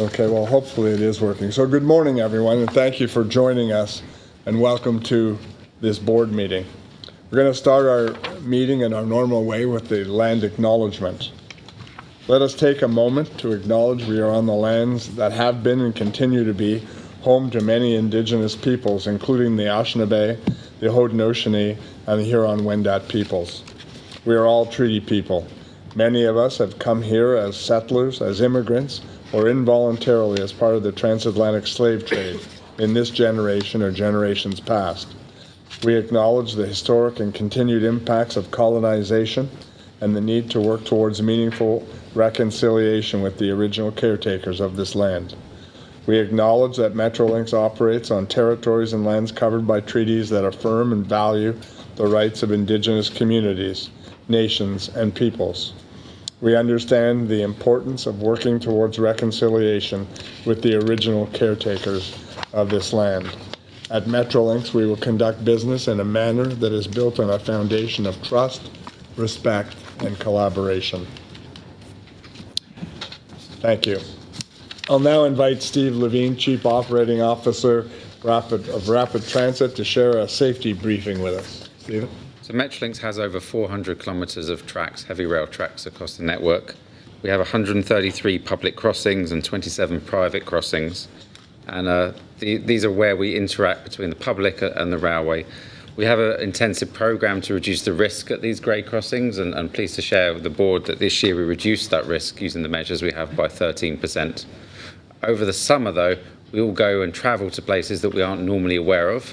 Okay, well, hopefully it is working. So good morning, everyone, and thank you for joining us, and welcome to this board meeting. We're going to start our meeting in our normal way with the land acknowledgement. Let us take a moment to acknowledge we are on the lands that have been and continue to be home to many Indigenous peoples, including the Anishinaabe, the Haudenosaunee, and the Huron-Wendat peoples. We are all treaty people. Many of us have come here as settlers, as immigrants, or involuntarily as part of the transatlantic slave trade in this generation or generations past. We acknowledge the historic and continued impacts of colonization and the need to work towards meaningful reconciliation with the original caretakers of this land. We acknowledge that Metrolinx operates on territories and lands covered by treaties that affirm and value the rights of Indigenous communities, nations, and peoples. We understand the importance of working towards reconciliation with the original caretakers of this land. At Metrolinx, we will conduct business in a manner that is built on a foundation of trust, respect, and collaboration. Thank you. I'll now invite Steve Levine, Chief Operating Officer of Rapid Transit, to share a safety briefing with us. Stephen? So Metrolinx has over 400 kilometres of tracks, heavy rail tracks across the network. We have 133 public crossings and 27 private crossings. And these are where we interact between the public and the railway. We have an intensive programme to reduce the risk at these grade crossings, and I'm pleased to share with the board that this year we reduced that risk using the measures we have by 13%. Over the summer, though, we all go and travel to places that we aren't normally aware of.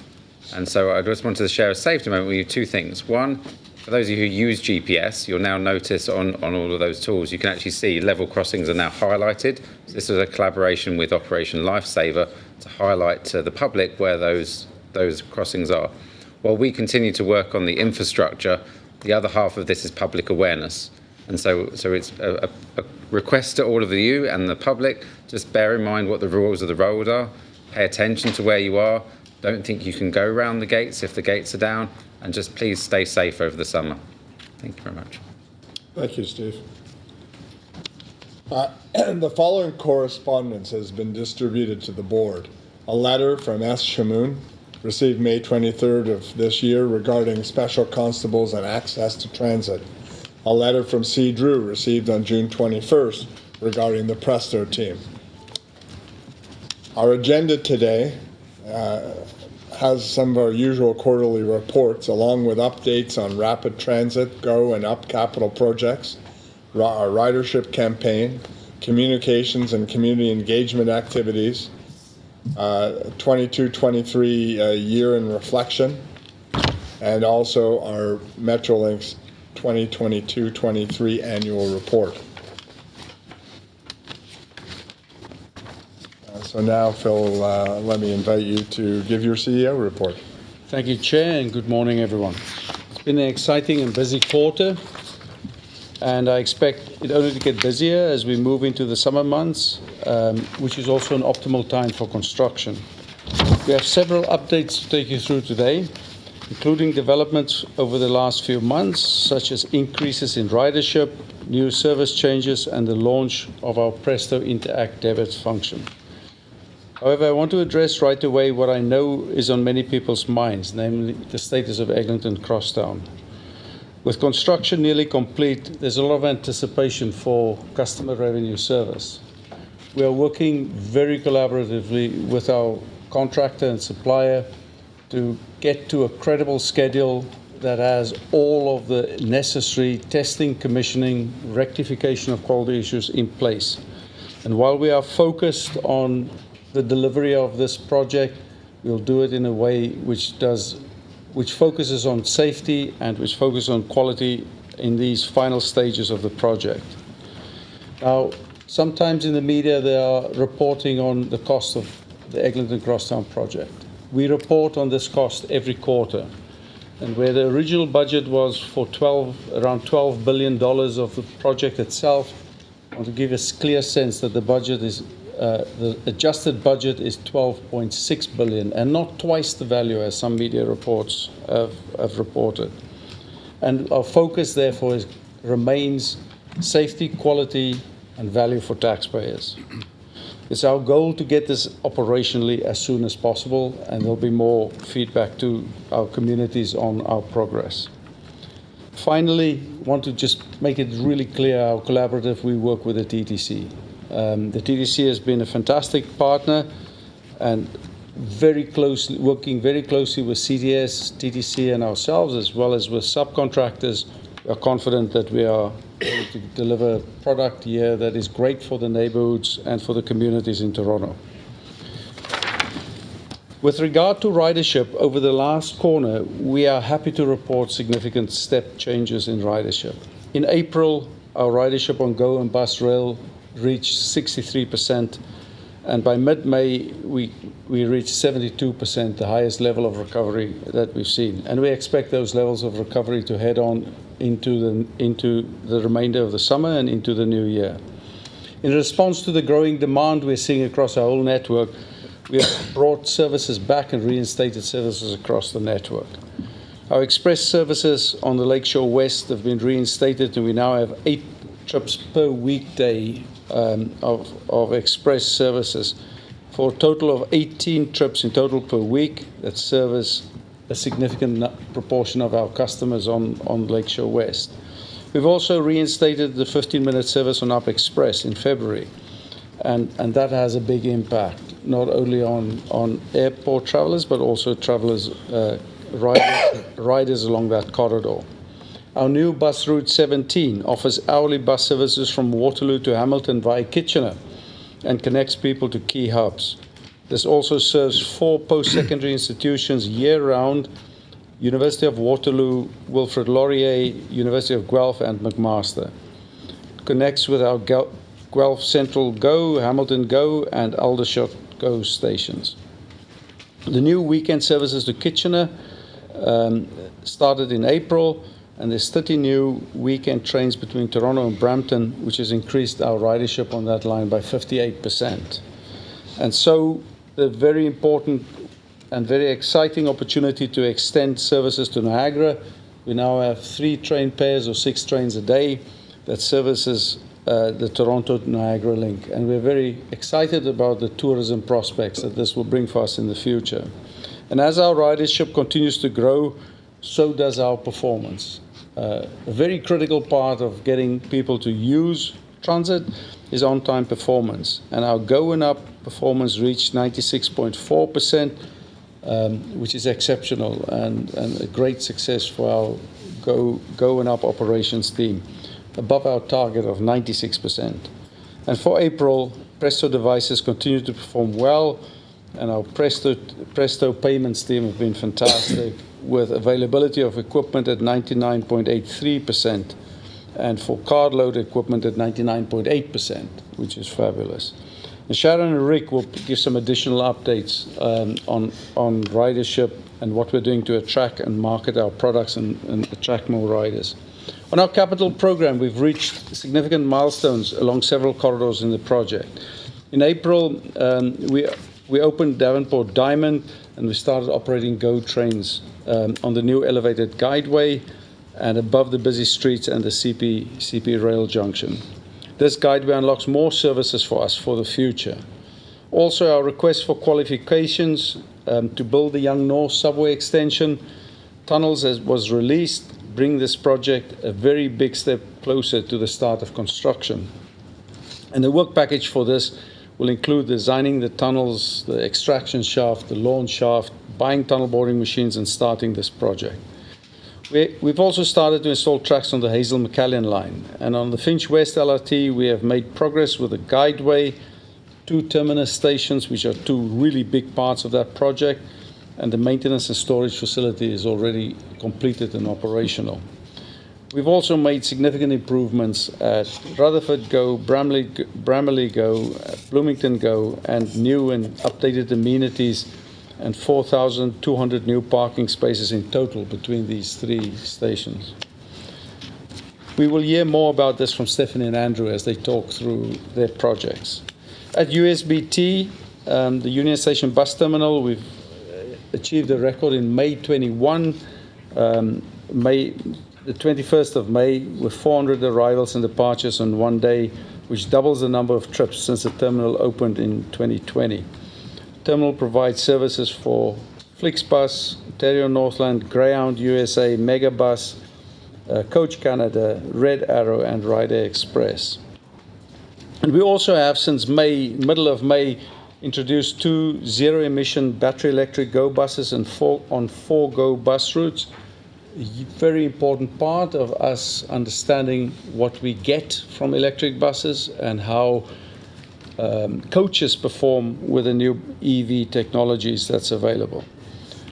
And so I just wanted to share a safety moment with you. Two things. One, for those of you who use GPS, you'll now notice on all of those tools, you can actually see level crossings are now highlighted. So this is a collaboration with Operation Lifesaver to highlight to the public where those crossings are. While we continue to work on the infrastructure, the other half of this is public awareness. And so it's a request to all of you and the public, just bear in mind what the rules of the road are, pay attention to where you are. Don't think you can go around the gates if the gates are down, and just please stay safe over the summer. Thank you very much. Thank you, Steve. The following correspondence has been distributed to the board. A letter from S. Shamoon, received May 23rd of this year, regarding special constables and access to transit. A letter from C. Drew, received on June 21st, regarding the Presto team. Our agenda today has some of our usual quarterly reports, along with updates on Rapid Transit, GO, and UP capital projects, our ridership campaign, communications and community engagement activities, 22-23 year in reflection, and also our Metrolinx 2022-23 annual report. So now, Phil, let me invite you to give your CEO report. Thank you, Chair, and good morning, everyone. It's been an exciting and busy quarter, and I expect it only to get busier as we move into the summer months, which is also an optimal time for construction. We have several updates to take you through today, including developments over the last few months, such as increases in ridership, new service changes, and the launch of our Presto Interact debit function. However, I want to address right away what I know is on many people's minds, namely the status of Eglinton Crosstown. With construction nearly complete, there's a lot of anticipation for customer revenue service. We are working very collaboratively with our contractor and supplier to get to a credible schedule that has all of the necessary testing, commissioning, rectification of quality issues in place. And while we are focused on the delivery of this project, we'll do it in a way which focuses on safety and which focuses on quality in these final stages of the project. Now, sometimes in the media they are reporting on the cost of the Eglinton Crosstown project. We report on this cost every quarter, and where the original budget was for around $12 billion of the project itself, I want to give a clear sense that the budget is the adjusted budget is $12.6 billion, and not twice the value as some media reports have reported. And our focus, therefore, remains safety, quality, and value for taxpayers. It's our goal to get this operationally as soon as possible, and there'll be more feedback to our communities on our progress. Finally, want to just make it really clear how collaborative we work with the TTC. The TTC has been a fantastic partner and working very closely with CTS, TTC, and ourselves, as well as with subcontractors. We are confident that we are able to deliver a product here that is great for the neighborhoods and for the communities in Toronto. With regard to ridership, over the last quarter, we are happy to report significant step changes in ridership. In April, our ridership on GO and bus rail reached 63%, and by mid-May, we reached 72%, the highest level of recovery that we've seen. And we expect those levels of recovery to head on into the remainder of the summer and into the new year. In response to the growing demand we're seeing across our whole network, we have brought services back and reinstated services across the network. Our express services on the Lakeshore West have been reinstated, and we now have 8 trips per weekday of express services for a total of 18 trips in total per week that service a significant proportion of our customers on Lakeshore West. We've also reinstated the 15-minute service on Up Express in February, and that has a big impact, not only on airport travelers, but also travelers, riders along that corridor. Our new bus route 17 offers hourly bus services from Waterloo to Hamilton via Kitchener and connects people to key hubs. This also serves 4 post-secondary institutions year-round: University of Waterloo, Wilfrid Laurier, University of Guelph, and McMaster. It connects with our Guelph Central GO, Hamilton GO, and Aldershot GO stations. The new weekend services to Kitchener started in April, and there's 30 new weekend trains between Toronto and Brampton, which has increased our ridership on that line by 58%. And so the very important and very exciting opportunity to extend services to Niagara. We now have 3 train pairs or 6 trains a day that services the Toronto-Niagara link. And we're very excited about the tourism prospects that this will bring for us in the future. And as our ridership continues to grow, so does our performance. A very critical part of getting people to use transit is on-time performance. And our GO and Up performance reached 96.4%, which is exceptional and a great success for our GO and Up operations team, above our target of 96%. And for April, Presto devices continue to perform well, and our Presto payments team have been fantastic, with availability of equipment at 99.83%, and for card load equipment at 99.8%, which is fabulous. And Sharon and Rick will give some additional updates on ridership and what we're doing to attract and market our products and attract more riders. On our capital program, we've reached significant milestones along several corridors in the project. In April, we opened Davenport Diamond, and we started operating GO trains on the new elevated guideway and above the busy streets and the CP rail junction. This guideway unlocks more services for us for the future. Also, our request for qualifications to build the Yonge North subway extension tunnels was released, bring this project a very big step closer to the start of construction. And the work package for this will include designing the tunnels, the extraction shaft, the launch shaft, buying tunnel boring machines, and starting this project. We've also started to install tracks on the Hazel McCallion line. And on the Finch West LRT, we have made progress with the guideway, 2 terminus stations, which are 2 really big parts of that project, and the maintenance and storage facility is already completed and operational. We've also made significant improvements at Rutherford GO, Bramalea GO, Bloomington GO, and new and updated amenities, and 4,200 new parking spaces in total between these 3 stations. We will hear more about this from Stephanie and Andrew as they talk through their projects. At USBT, the Union Station Bus Terminal, we've achieved a record in May 21, the 21st of May, with 400 arrivals and departures on one day, which doubles the number of trips since the terminal opened in 2020. The terminal provides services for Flixbus, Ontario Northland, Greyhound USA, Megabus, Coach Canada, Red Arrow, and Rider Express. And we also have, since May, middle of May, introduced 2 zero-emission battery electric Go buses and on 4 Go bus routes. A very important part of us understanding what we get from electric buses and how coaches perform with the new EV technologies that's available.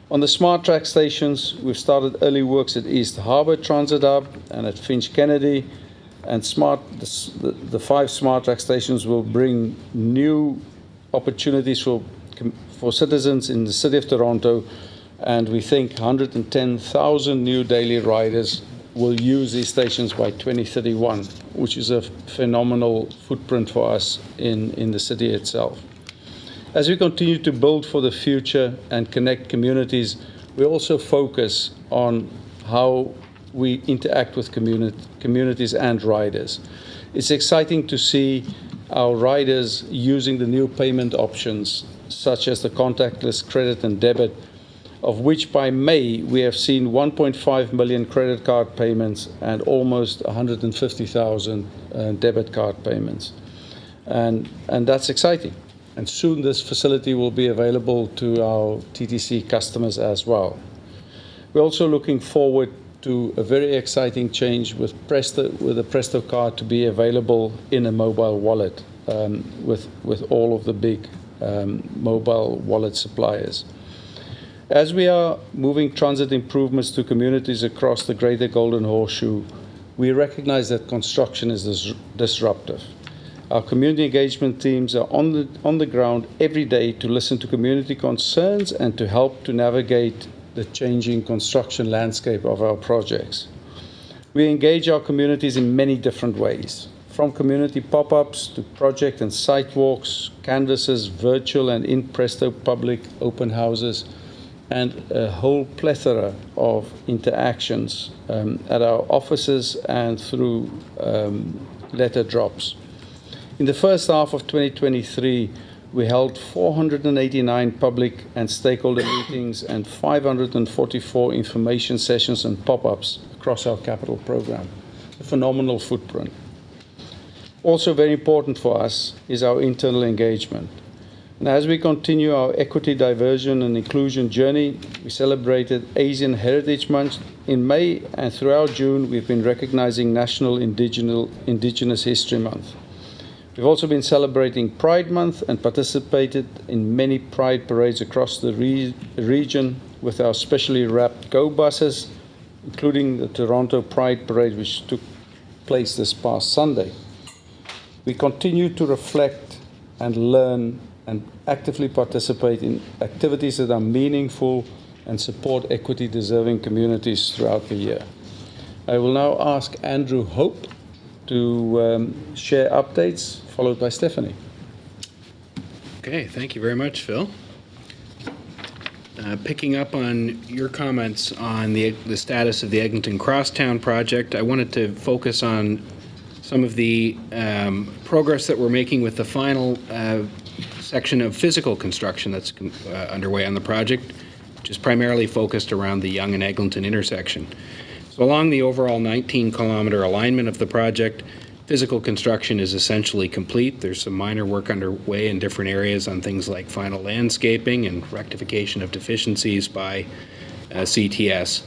On the Smart Track stations, we've started early works at East Harbour Transit Hub and at Finch Kennedy, and the 5 Smart Track stations will bring new opportunities for citizens in the City of Toronto, and we think 110,000 new daily riders will use these stations by 2031, which is a phenomenal footprint for us in the city itself. As we continue to build for the future and connect communities, we also focus on how we interact with communities and riders. It's exciting to see our riders using the new payment options, such as the contactless credit and debit, of which by May we have seen 1.5 million credit card payments and almost 150,000 debit card payments. And that's exciting. And soon this facility will be available to our TTC customers as well. We're also looking forward to a very exciting change with the Presto card to be available in a mobile wallet with all of the big mobile wallet suppliers. As we are moving transit improvements to communities across the Greater Golden Horseshoe, we recognize that construction is disruptive. Our community engagement teams are on the ground every day to listen to community concerns and to help to navigate the changing construction landscape of our projects. We engage our communities in many different ways, from community pop-ups to project and site walks, canvases, virtual and in Presto public open houses, and a whole plethora of interactions at our offices and through letter drops. In the first half of 2023, we held 489 public and stakeholder meetings and 544 information sessions and pop-ups across our capital program. A phenomenal footprint. Also very important for us is our internal engagement. And as we continue our equity, diversion and inclusion journey, we celebrated Asian Heritage Month in May, and throughout June we've been recognizing National Indigenous History Month. We've also been celebrating Pride Month and participated in many Pride parades across the region with our specially wrapped Go buses, including the Toronto Pride Parade, which took place this past Sunday. We continue to reflect and learn and actively participate in activities that are meaningful and support equity-deserving communities throughout the year. I will now ask Andrew Hope to share updates, followed by Stephanie. Okay, thank you very much, Phil. Picking up on your comments on the status of the Eglinton Crosstown project, I wanted to focus on some of the progress that we're making with the final section of physical construction that's underway on the project, which is primarily focused around the Yonge and Eglinton intersection. So along the overall 19-kilometer alignment of the project, physical construction is essentially complete. There's some minor work underway in different areas on things like final landscaping and rectification of deficiencies by CTS.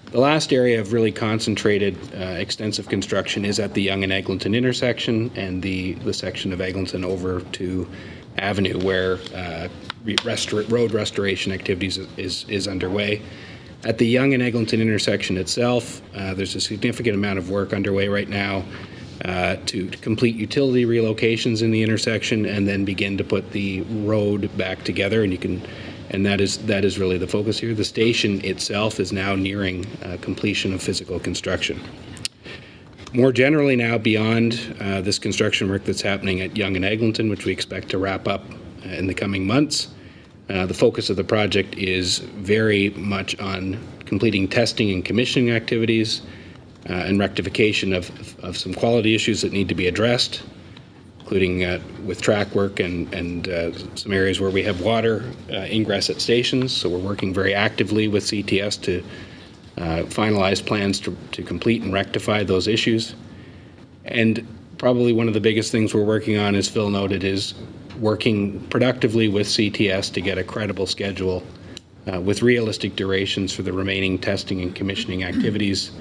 The last area of really concentrated extensive construction is at the Yonge and Eglinton intersection and the section of Eglinton over to Avenue, where road restoration activities is underway. At the Yonge and Eglinton intersection itself, there's a significant amount of work underway right now to complete utility relocations in the intersection and then begin to put the road back together, and that is really the focus here. The station itself is now nearing completion of physical construction. More generally now, beyond this construction work that's happening at Yonge and Eglinton, which we expect to wrap up in the coming months, the focus of the project is very much on completing testing and commissioning activities and rectification of some quality issues that need to be addressed. including with track work and some areas where we have water ingress at stations. So we're working very actively with CTS to finalize plans to complete and rectify those issues. And probably one of the biggest things we're working on, as Phil noted, is working productively with CTS to get a credible schedule with realistic durations for the remaining testing and commissioning activities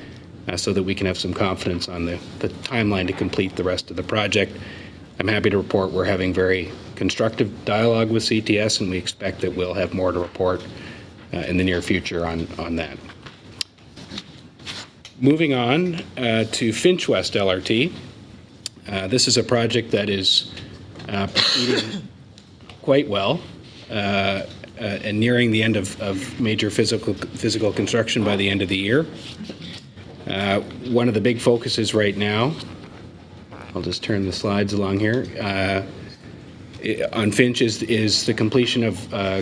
so that we can have some confidence on the timeline to complete the rest of the project. I'm happy to report we're having very constructive dialogue with CTS, and we expect that we'll have more to report in the near future on that. Moving on to Finch West LRT. This is a project that is proceeding quite well and nearing the end of major physical construction by the end of the year. One of the big focuses right now, I'll just turn the slides along here, on Finch is the completion of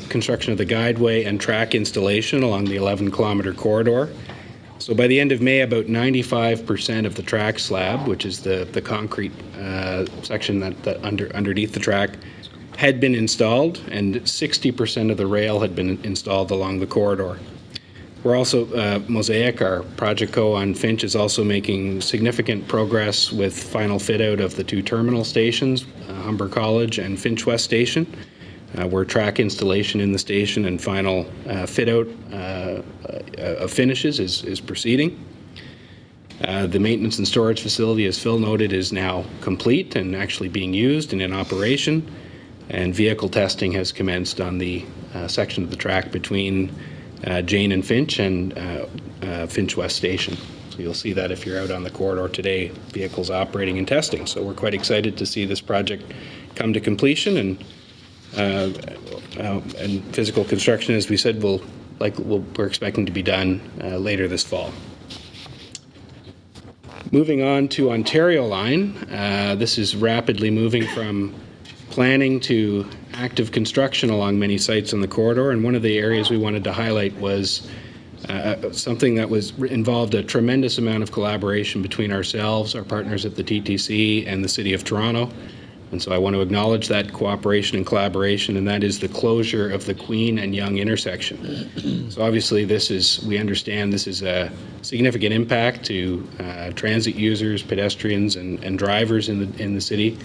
construction of the guideway and track installation along the 11-kilometer corridor. So by the end of May, about 95% of the track slab, which is the concrete section that underneath the track, had been installed, and 60% of the rail had been installed along the corridor. We're also, Mosaic, our project co on Finch, is also making significant progress with final fit-out of the two terminal stations, Humber College and Finch West Station, where track installation in the station and final fit-out of finishes is proceeding. The maintenance and storage facility, as Phil noted, is now complete and actually being used and in operation, and vehicle testing has commenced on the section of the track between Jane and Finch and Finch West Station. So you'll see that if you're out on the corridor today, vehicles operating and testing. So we're quite excited to see this project come to completion, and physical construction, as we said, we're expecting to be done later this fall. Moving on to Ontario Line, this is rapidly moving from planning to active construction along many sites on the corridor, and one of the areas we wanted to highlight was something that involved a tremendous amount of collaboration between ourselves, our partners at the TTC, and the City of Toronto. And so I want to acknowledge that cooperation and collaboration, and that is the closure of the Queen and Yonge intersection. So obviously we understand this is a significant impact to transit users, pedestrians, and drivers in the city.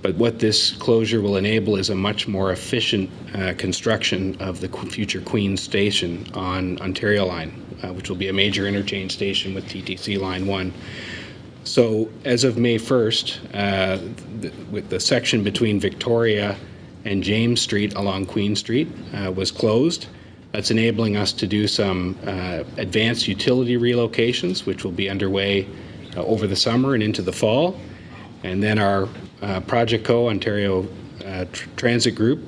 But what this closure will enable is a much more efficient construction of the future Queen Station on Ontario Line, which will be a major interchange station with TTC Line 1. So as of May 1st, with the section between Victoria and James Street along Queen Street was closed. That's enabling us to do some advanced utility relocations, which will be underway over the summer and into the fall. And then our Project Co, Ontario Transit Group,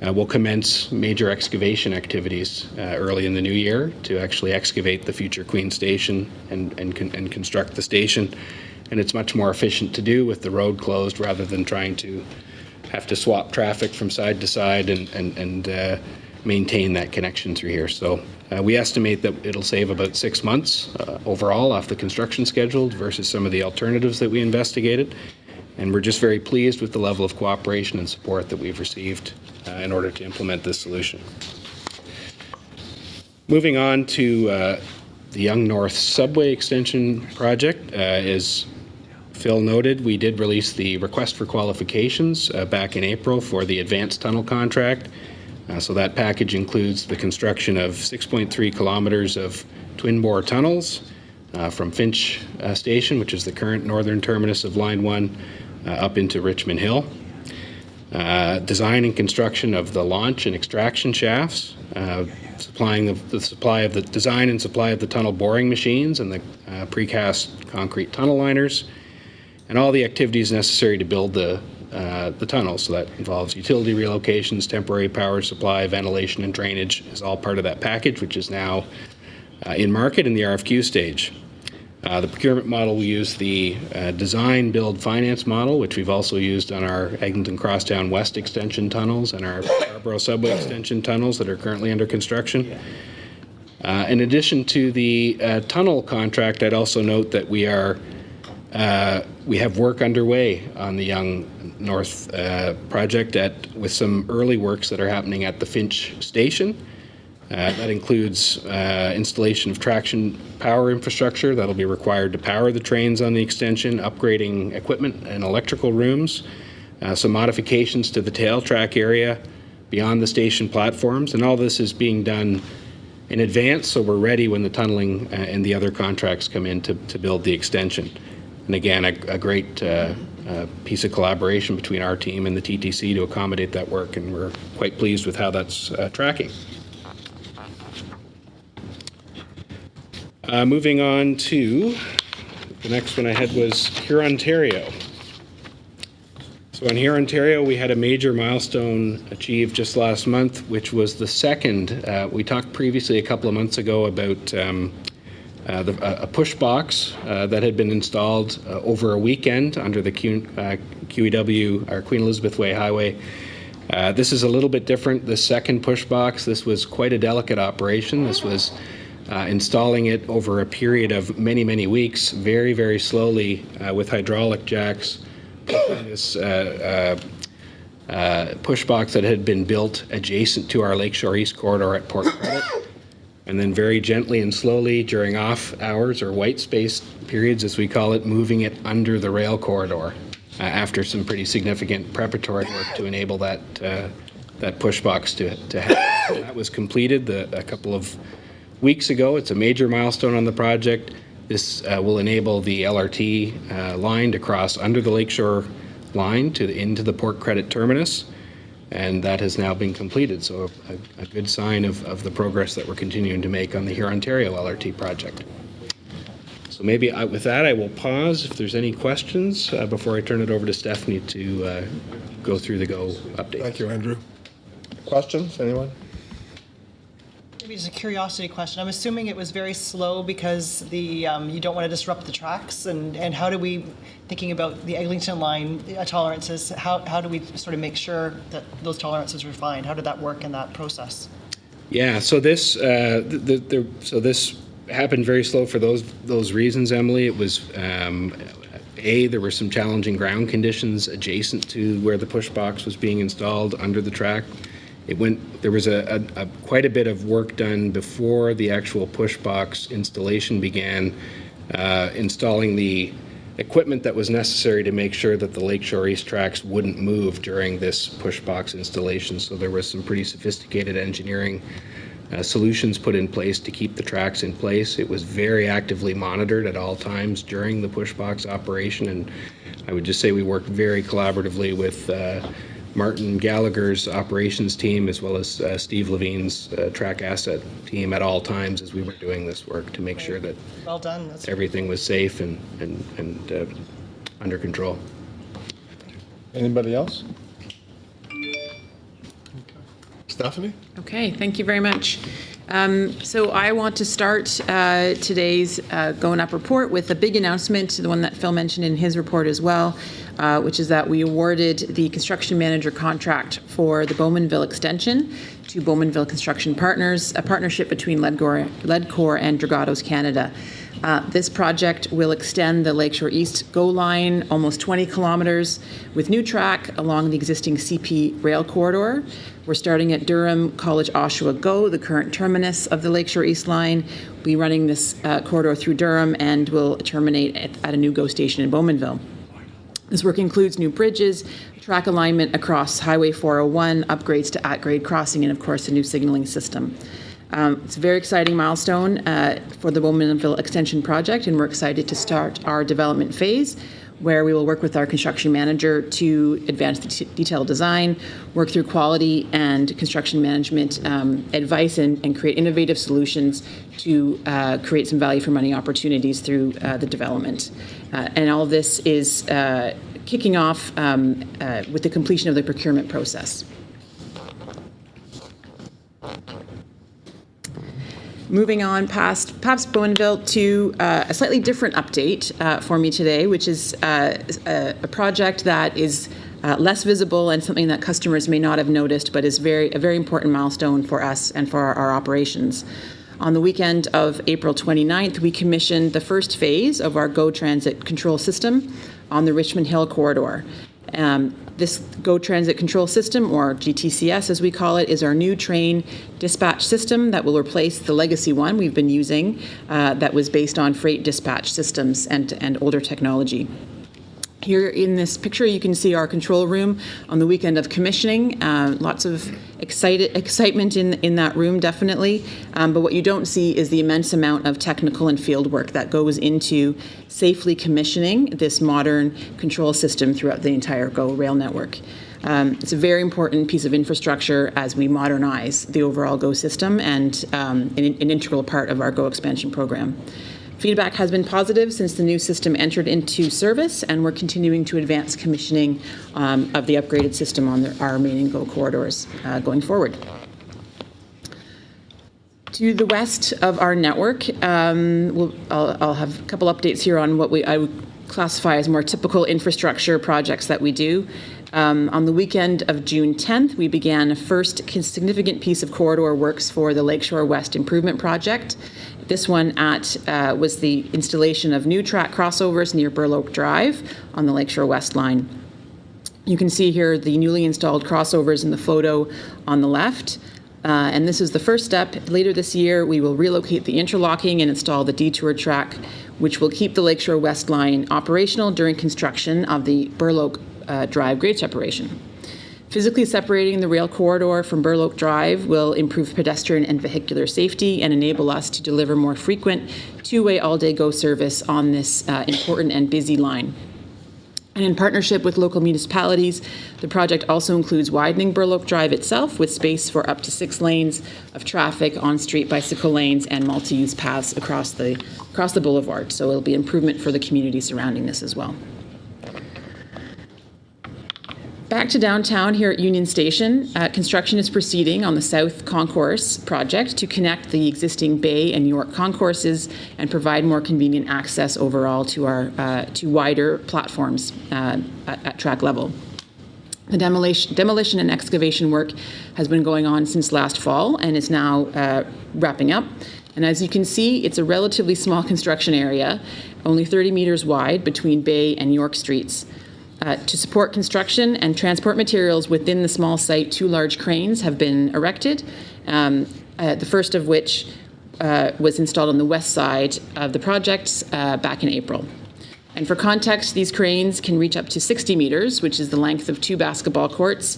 will commence major excavation activities early in the new year to actually excavate the future Queen Station and construct the station. And it's much more efficient to do with the road closed rather than trying to have to swap traffic from side to side and maintain that connection through here. So we estimate that it'll save about 6 months overall off the construction schedule versus some of the alternatives that we investigated. And we're just very pleased with the level of cooperation and support that we've received in order to implement this solution. Moving on to the Yonge North Subway Extension project. As Phil noted, we did release the request for qualifications back in April for the advanced tunnel contract. So that package includes the construction of 6.3 kilometers of twin-bore tunnels from Finch Station, which is the current northern terminus of Line 1, up into Richmond Hill. Design and construction of the launch and extraction shafts, supplying the supply of the design and supply of the tunnel boring machines and the precast concrete tunnel liners, and all the activities necessary to build the tunnel. So that involves utility relocations, temporary power supply, ventilation, and drainage is all part of that package, which is now in market in the RFQ stage. The procurement model, we use the design, build, finance model, which we've also used on our Eglinton Crosstown West extension tunnels and our Scarborough Subway extension tunnels that are currently under construction. In addition to the tunnel contract, I'd also note that we are we have work underway on the Young North project with some early works that are happening at the Finch Station. That includes installation of traction power infrastructure that'll be required to power the trains on the extension, upgrading equipment and electrical rooms, some modifications to the tail track area beyond the station platforms, and all this is being done in advance so we're ready when the tunneling and the other contracts come in to build the extension. And again, a great piece of collaboration between our team and the TTC to accommodate that work, and we're quite pleased with how that's tracking. Moving on to the next one I had was Hurontario. So in Hurontario, we had a major milestone achieved just last month, which was the second. We talked previously a couple of months ago about a push box that had been installed over a weekend under the QEW, or Queen Elizabeth Way Highway. This is a little bit different. The second push box, this was quite a delicate operation. This was installing it over a period of many, many weeks, very, very slowly with hydraulic jacks, this push box that had been built adjacent to our Lakeshore East corridor at Port Credit, and then very gently and slowly during off hours or white space periods, as we call it, moving it under the rail corridor after some pretty significant preparatory work to enable that push box to happen. That was completed a couple of weeks ago. It's a major milestone on the project. This will enable the LRT line to cross under the Lakeshore line into the Port Credit terminus, and that has now been completed. So a good sign of the progress that we're continuing to make on the Hurontario LRT project. So maybe with that, I will pause if there's any questions before I turn it over to Stephanie to go through the GO update. Thank you, Andrew. Questions, anyone? Maybe just a curiosity question. I'm assuming it was very slow because you don't want to disrupt the tracks. And how do we, thinking about the Eglinton line tolerances, how do we sort of make sure that those tolerances are refined? How did that work in that process? Yeah, so this this happened very slow for those reasons, Emily. It was there were some challenging ground conditions adjacent to where the push box was being installed under the track. There was quite a bit of work done before the actual push box installation began, installing the equipment that was necessary to make sure that the Lakeshore East tracks wouldn't move during this push box installation. So there was some pretty sophisticated engineering solutions put in place to keep the tracks in place. It was very actively monitored at all times during the push box operation, and I would just say we worked very collaboratively with Martin Gallagher's operations team, as well as Steve Levine's track asset team at all times as we were doing this work to make sure that well done. everything was safe and under control. Anybody else? Stephanie? Okay, thank you very much. So I want to start today's Going Up report with a big announcement, the one that Phil mentioned in his report as well, which is that we awarded the construction manager contract for the Bowmanville extension to Bowmanville Construction Partners, a partnership between Ledcor and Dragados Canada. This project will extend the Lakeshore East GO line almost 20 kilometers with new track along the existing CP rail corridor. We're starting at Durham College Oshawa GO, the current terminus of the Lakeshore East line. We'll be running this corridor through Durham and will terminate at a new GO station in Bowmanville. This work includes new bridges, track alignment across Highway 401, upgrades to at-grade crossing, and of course a new signaling system. It's a very exciting milestone for the Bowmanville Extension project, and we're excited to start our development phase, where we will work with our construction manager to advance the detailed design, work through quality and construction management advice, and create innovative solutions to create some value for money opportunities through the development. And all of this is kicking off with the completion of the procurement process. Moving on past Bowmanville to a slightly different update for me today, which is a project that is less visible and something that customers may not have noticed, but is a very important milestone for us and for our operations. On the weekend of April 29th, we commissioned the first phase of our GO Transit control system on the Richmond Hill corridor. This GO Transit Control System, or GTCS as we call it, is our new train dispatch system that will replace the legacy one we've been using that was based on freight dispatch systems and older technology. Here in this picture, you can see our control room on the weekend of commissioning. Lots of excitement in that room, definitely. But what you don't see is the immense amount of technical and field work that goes into safely commissioning this modern control system throughout the entire GO rail network. It's a very important piece of infrastructure as we modernize the overall GO system and an integral part of our GO expansion program. Feedback has been positive since the new system entered into service, and we're continuing to advance commissioning of the upgraded system on our remaining GO corridors going forward. To the west of our network, I'll have a couple updates here on what I would classify as more typical infrastructure projects that we do. On the weekend of June 10th, we began a first significant piece of corridor works for the Lakeshore West Improvement Project. This one was the installation of new track crossovers near Burloak Drive on the Lakeshore West line. You can see here the newly installed crossovers in the photo on the left. And this is the first step. Later this year, we will relocate the interlocking and install the detour track, which will keep the Lakeshore West line operational during construction of the Burloak Drive grade separation. Physically separating the rail corridor from Burloak Drive will improve pedestrian and vehicular safety and enable us to deliver more frequent two-way all-day GO service on this important and busy line. And in partnership with local municipalities, the project also includes widening Burloak Drive itself with space for up to 6 lanes of traffic, on-street bicycle lanes, and multi-use paths across the boulevard. So it'll be improvement for the community surrounding this as well. Back to downtown here at Union Station, construction is proceeding on the South Concourse project to connect the existing Bay and York concourses and provide more convenient access overall to our to wider platforms at track level. The demolition and excavation work has been going on since last fall and is now wrapping up. And as you can see, it's a relatively small construction area, only 30 meters wide between Bay and York streets. To support construction and transport materials within the small site, 2 large cranes have been erected, the first of which was installed on the west side of the project back in April. And for context, these cranes can reach up to 60 meters, which is the length of 2 basketball courts,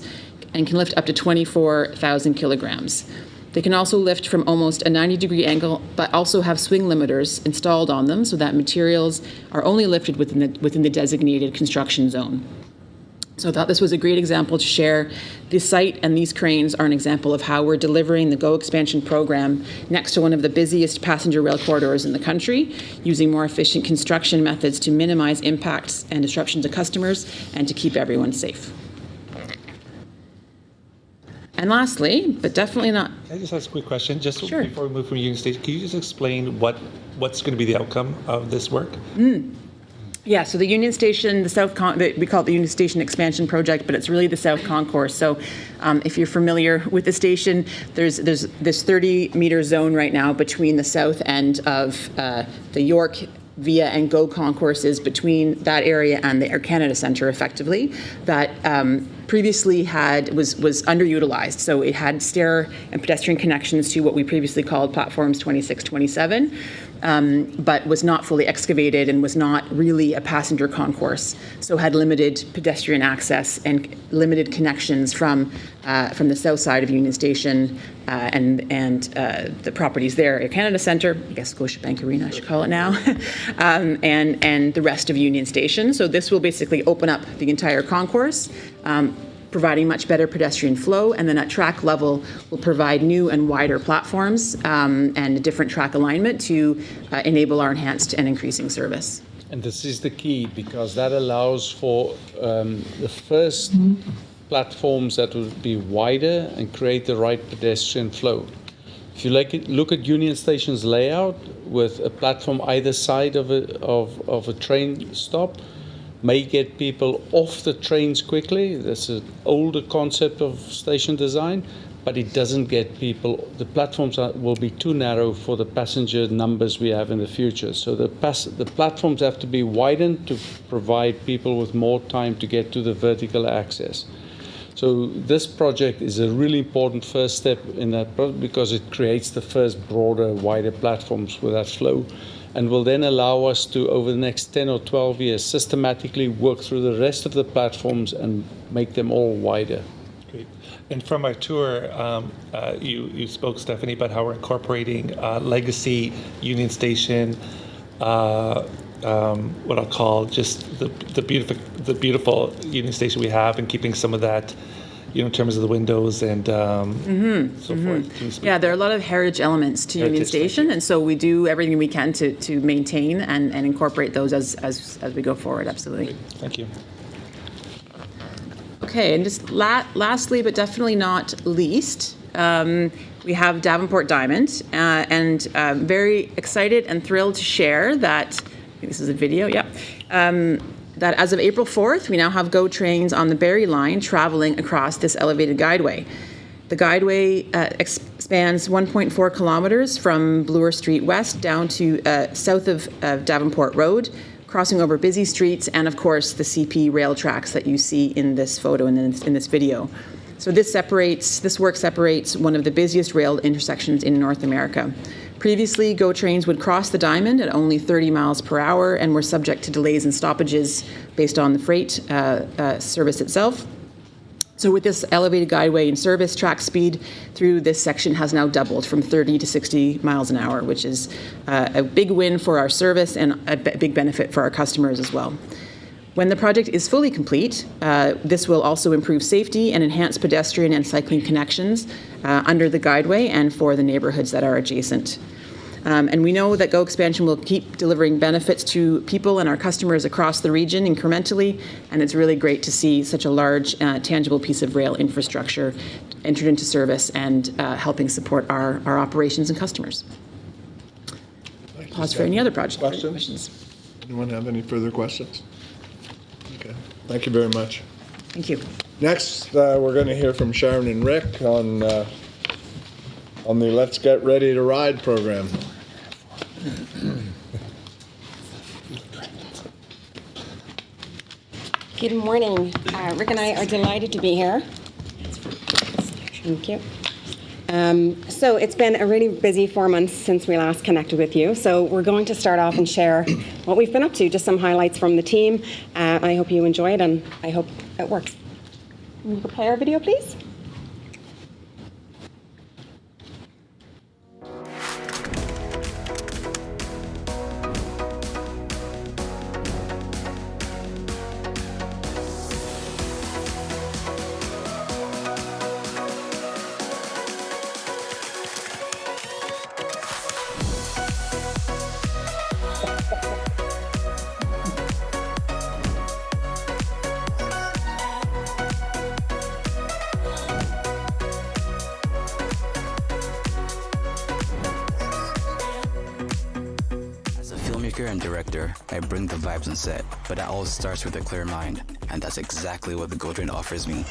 and can lift up to 24,000 kilograms. They can also lift from almost a 90-degree angle, but also have swing limiters installed on them so that materials are only lifted within the designated construction zone. So I thought this was a great example to share. This site and these cranes are an example of how we're delivering the GO expansion program next to one of the busiest passenger rail corridors in the country, using more efficient construction methods to minimize impacts and disruption to customers and to keep everyone safe. And lastly, but definitely not... Can I just ask a quick question? Just Sure. Before we move from Union Station, can you just explain what's going to be the outcome of this work? Yeah, so the Union Station, we call it the Union Station Expansion Project, but it's really the South Concourse. So if you're familiar with the station, there's this 30-meter zone right now between the south end of the York Via and GO concourses, between that area and the Air Canada Centre, effectively, that previously was underutilized. So it had stair and pedestrian connections to what we previously called platforms 26, 27, but was not fully excavated and was not really a passenger concourse. So had limited pedestrian access and limited connections from the south side of Union Station and the properties there, Air Canada Centre, I guess Scotiabank Arena I should call it now, and the rest of Union Station. So this will basically open up the entire concourse, providing much better pedestrian flow, and then at track level will provide new and wider platforms and a different track alignment to enable our enhanced and increasing service. And this is the key, because that allows for the first platforms that will be wider and create the right pedestrian flow. If you look at Union Station's layout with a platform either side of a train stop, may get people off the trains quickly. That's an older concept of station design, but it doesn't get people, the platforms will be too narrow for the passenger numbers we have in the future. So the platforms have to be widened to provide people with more time to get to the vertical access. So this project is a really important first step in that because it creates the first broader, wider platforms with that flow, and will then allow us to, over the next 10 or 12 years, systematically work through the rest of the platforms and make them all wider. Great. And from our tour, you spoke, Stephanie, about how we're incorporating legacy Union Station, what I'll call just the beautiful Union Station we have, and keeping some of that, in terms of the windows and so forth. Can you speak? Yeah, there are a lot of heritage elements to Union Station, and so we do everything we can to maintain and incorporate those as we go forward. Absolutely. Thank you. Okay, and just lastly, but definitely not least, we have Davenport Diamond, and very excited and thrilled to share that, I think this is a video, yeah, that as of April 4th, we now have GO trains on the Barrie line traveling across this elevated guideway. The guideway spans 1.4 kilometers from Bloor Street West down to south of Davenport Road, crossing over busy streets, and of course the CP rail tracks that you see in this photo and in this video. So this work separates one of the busiest rail intersections in North America. Previously, GO trains would cross the Diamond at only 30 miles per hour and were subject to delays and stoppages based on the freight service itself. So with this elevated guideway in service, track speed through this section has now doubled from 30 to 60 miles an hour, which is a big win for our service and a big benefit for our customers as well. When the project is fully complete, this will also improve safety and enhance pedestrian and cycling connections under the guideway and for the neighborhoods that are adjacent. And we know that GO expansion will keep delivering benefits to people and our customers across the region incrementally, and it's really great to see such a large, tangible piece of rail infrastructure entered into service and helping support our operations and customers. Pause for any other project questions. Anyone have any further questions? Okay, thank you very much. Thank you. Next, we're going to hear from Sharon and Rick on the Let's Get Ready to Ride program. Good morning. Rick and I are delighted to be here. Thank you. So it's been a really busy 4 months since we last connected with you. So we're going to start off and share what we've been up to, just some highlights from the team. I hope you enjoy it, and I hope it works. Will you play our video, please? And director, I bring the vibes on set, but that all starts with a clear mind, and that's exactly what the GO train offers me.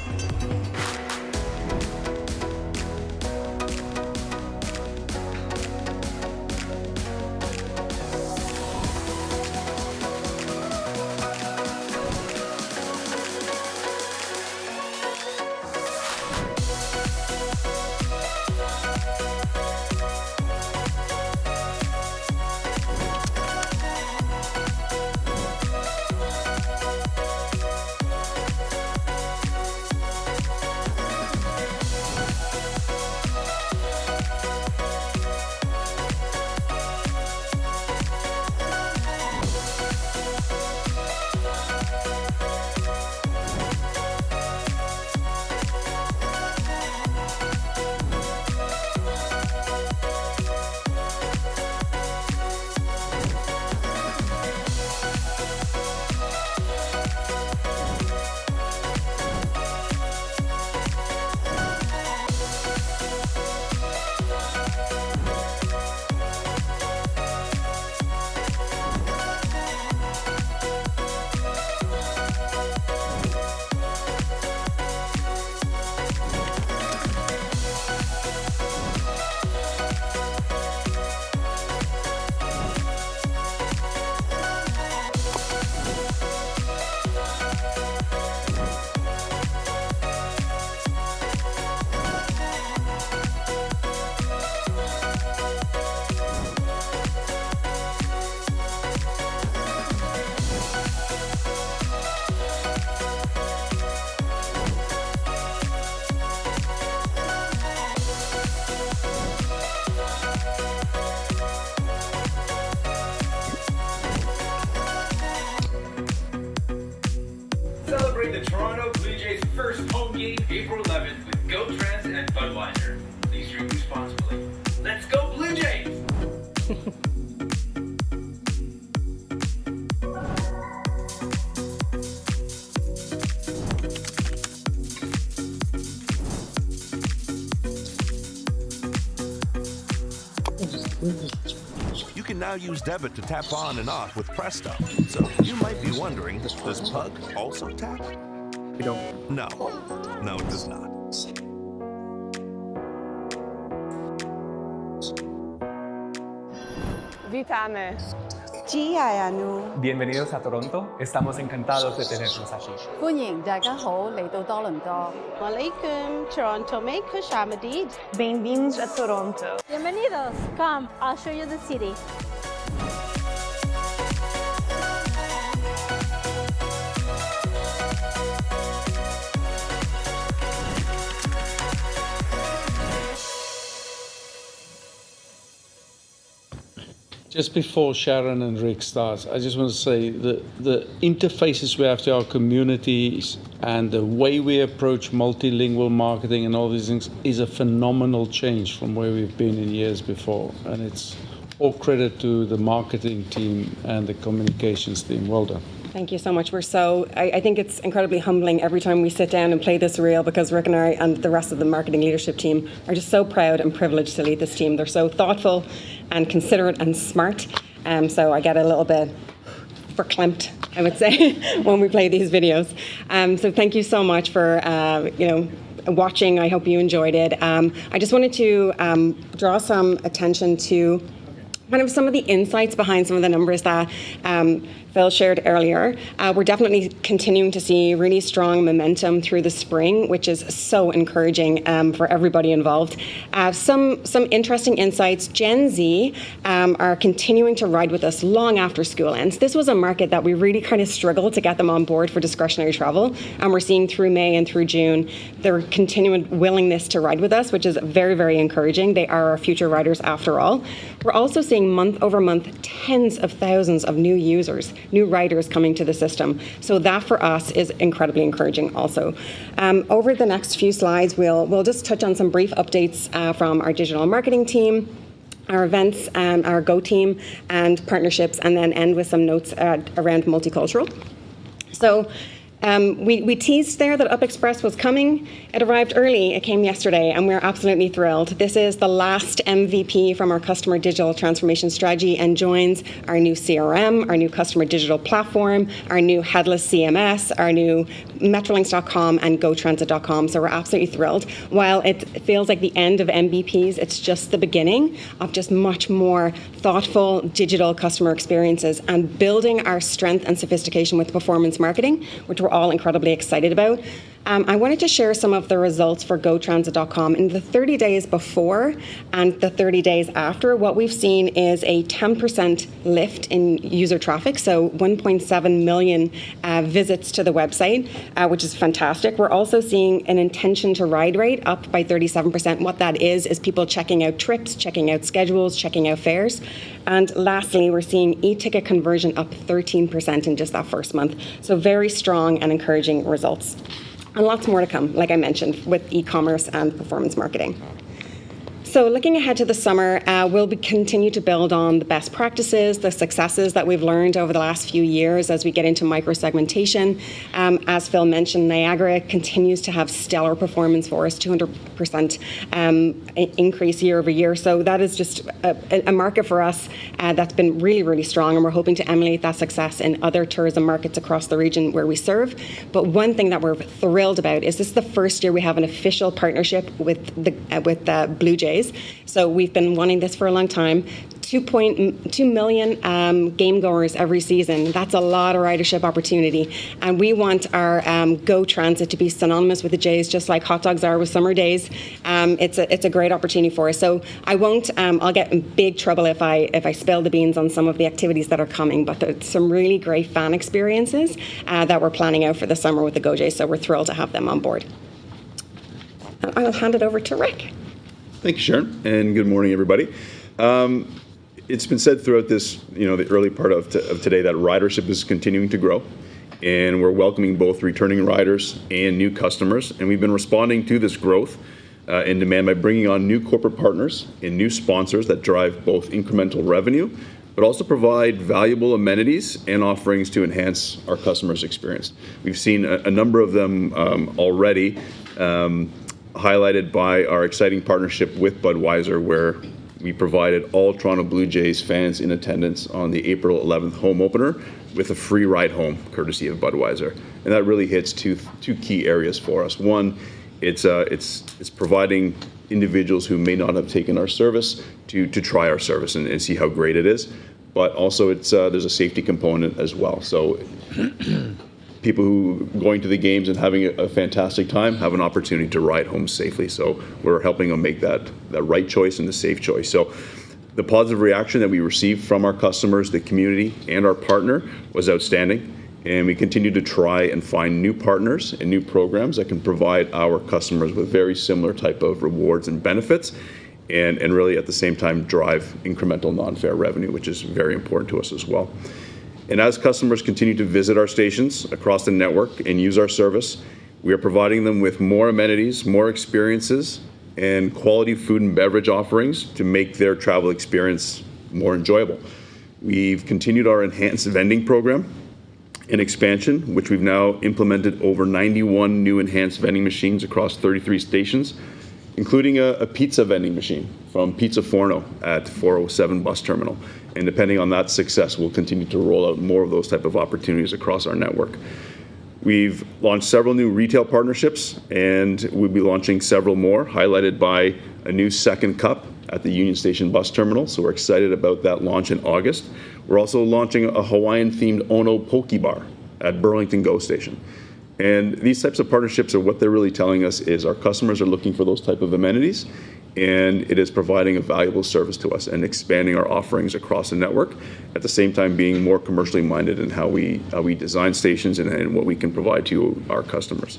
You can now use debit to tap on and off with Presto. So you might be wondering, does Pug also tap? No. No, it does not. Witamy. Bienvenidos a Toronto. Estamos encantados de tenerlos aquí. 歡迎大家好嚟到多倫多。Alaikum, Toronto me kush amadid. Bem-vindos a Toronto. Bienvenidos. Come, I'll show you the city. Just before Sharon and Rick start, I just want to say that the interfaces we have to our communities and the way we approach multilingual marketing and all these things is a phenomenal change from where we've been in years before. And it's all credit to the marketing team and the communications team. Well done. Thank you so much. I think it's incredibly humbling every time we sit down and play this reel, because Rick and I and the rest of the marketing leadership team are just so proud and privileged to lead this team. They're so thoughtful and considerate and smart. So I get a little bit verklempt, I would say, when we play these videos. So thank you so much for watching. I hope you enjoyed it. I just wanted to draw some attention to kind of some of the insights behind some of the numbers that Phil shared earlier. We're definitely continuing to see really strong momentum through the spring, which is so encouraging for everybody involved. Some interesting insights. Gen Z are continuing to ride with us long after school ends. This was a market that we really kind of struggled to get them on board for discretionary travel, and we're seeing through May and through June their continuing willingness to ride with us, which is very, very encouraging. They are our future riders after all. We're also seeing month over month tens of thousands of new users, new riders coming to the system. So that for us is incredibly encouraging also. Over the next few slides, we'll just touch on some brief updates from our digital marketing team, our events, our Go team, and partnerships, and then end with some notes around multicultural. So we teased there that Up Express was coming. It arrived early. It came yesterday, and we're absolutely thrilled. This is the last MVP from our customer digital transformation strategy and joins our new CRM, our new customer digital platform, our new headless CMS, our new Metrolinx.com and GoTransit.com. So we're absolutely thrilled. While it feels like the end of MVPs, it's just the beginning of just much more thoughtful digital customer experiences and building our strength and sophistication with performance marketing, which we're all incredibly excited about. I wanted to share some of the results for GoTransit.com. In the 30 days before and the 30 days after, what we've seen is a 10% lift in user traffic, so 1.7 million visits to the website, which is fantastic. We're also seeing an intention to ride rate up by 37%. What that is people checking out trips, checking out schedules, checking out fares. And lastly, we're seeing e-ticket conversion up 13% in just that first month. So very strong and encouraging results. And lots more to come, like I mentioned, with e-commerce and performance marketing. So looking ahead to the summer, we'll continue to build on the best practices, the successes that we've learned over the last few years as we get into micro-segmentation. As Phil mentioned, Niagara continues to have stellar performance for us, 200% increase year over year. So that is just a market for us that's been really, really strong, and we're hoping to emulate that success in other tourism markets across the region where we serve. But one thing that we're thrilled about is this is the first year we have an official partnership with the Blue Jays. So we've been wanting this for a long time. 2.2 million game goers every season. That's a lot of ridership opportunity. And we want our Go Transit to be synonymous with the Jays, just like hot dogs are with summer days. It's a great opportunity for us. So I won't, I'll get in big trouble if I spill the beans on some of the activities that are coming, but there's some really great fan experiences that we're planning out for the summer with the Go Jays. So we're thrilled to have them on board. I'll hand it over to Rick. Thank you, Sharon, and good morning, everybody. It's been said throughout this, the early part of today that ridership is continuing to grow, and we're welcoming both returning riders and new customers, and we've been responding to this growth in demand by bringing on new corporate partners and new sponsors that drive both incremental revenue, but also provide valuable amenities and offerings to enhance our customers' experience. We've seen a number of them already, highlighted by our exciting partnership with Budweiser, where we provided all Toronto Blue Jays fans in attendance on the April 11th home opener with a free ride home, courtesy of Budweiser. And that really hits two key areas for us. One, it's providing individuals who may not have taken our service to try our service and see how great it is. But also, there's a safety component as well. So people who are going to the games and having a fantastic time have an opportunity to ride home safely. So we're helping them make that right choice and the safe choice. So the positive reaction that we received from our customers, the community, and our partner was outstanding. And we continue to try and find new partners and new programs that can provide our customers with very similar type of rewards and benefits, and really at the same time drive incremental non-fare revenue, which is very important to us as well. And as customers continue to visit our stations across the network and use our service, we are providing them with more amenities, more experiences, and quality food and beverage offerings to make their travel experience more enjoyable. We've continued our enhanced vending program and expansion, which we've now implemented over 91 new enhanced vending machines across 33 stations, including a pizza vending machine from Pizza Forno at 407 bus terminal. And depending on that success, we'll continue to roll out more of those type of opportunities across our network. We've launched several new retail partnerships, and we'll be launching several more, highlighted by a new second cup at the Union Station bus terminal. So we're excited about that launch in August. We're also launching a Hawaiian-themed Ono Poke Bar at Burlington GO Station. And these types of partnerships are what they're really telling us is our customers are looking for those type of amenities, and it is providing a valuable service to us and expanding our offerings across the network, at the same time being more commercially minded in how we design stations and what we can provide to our customers.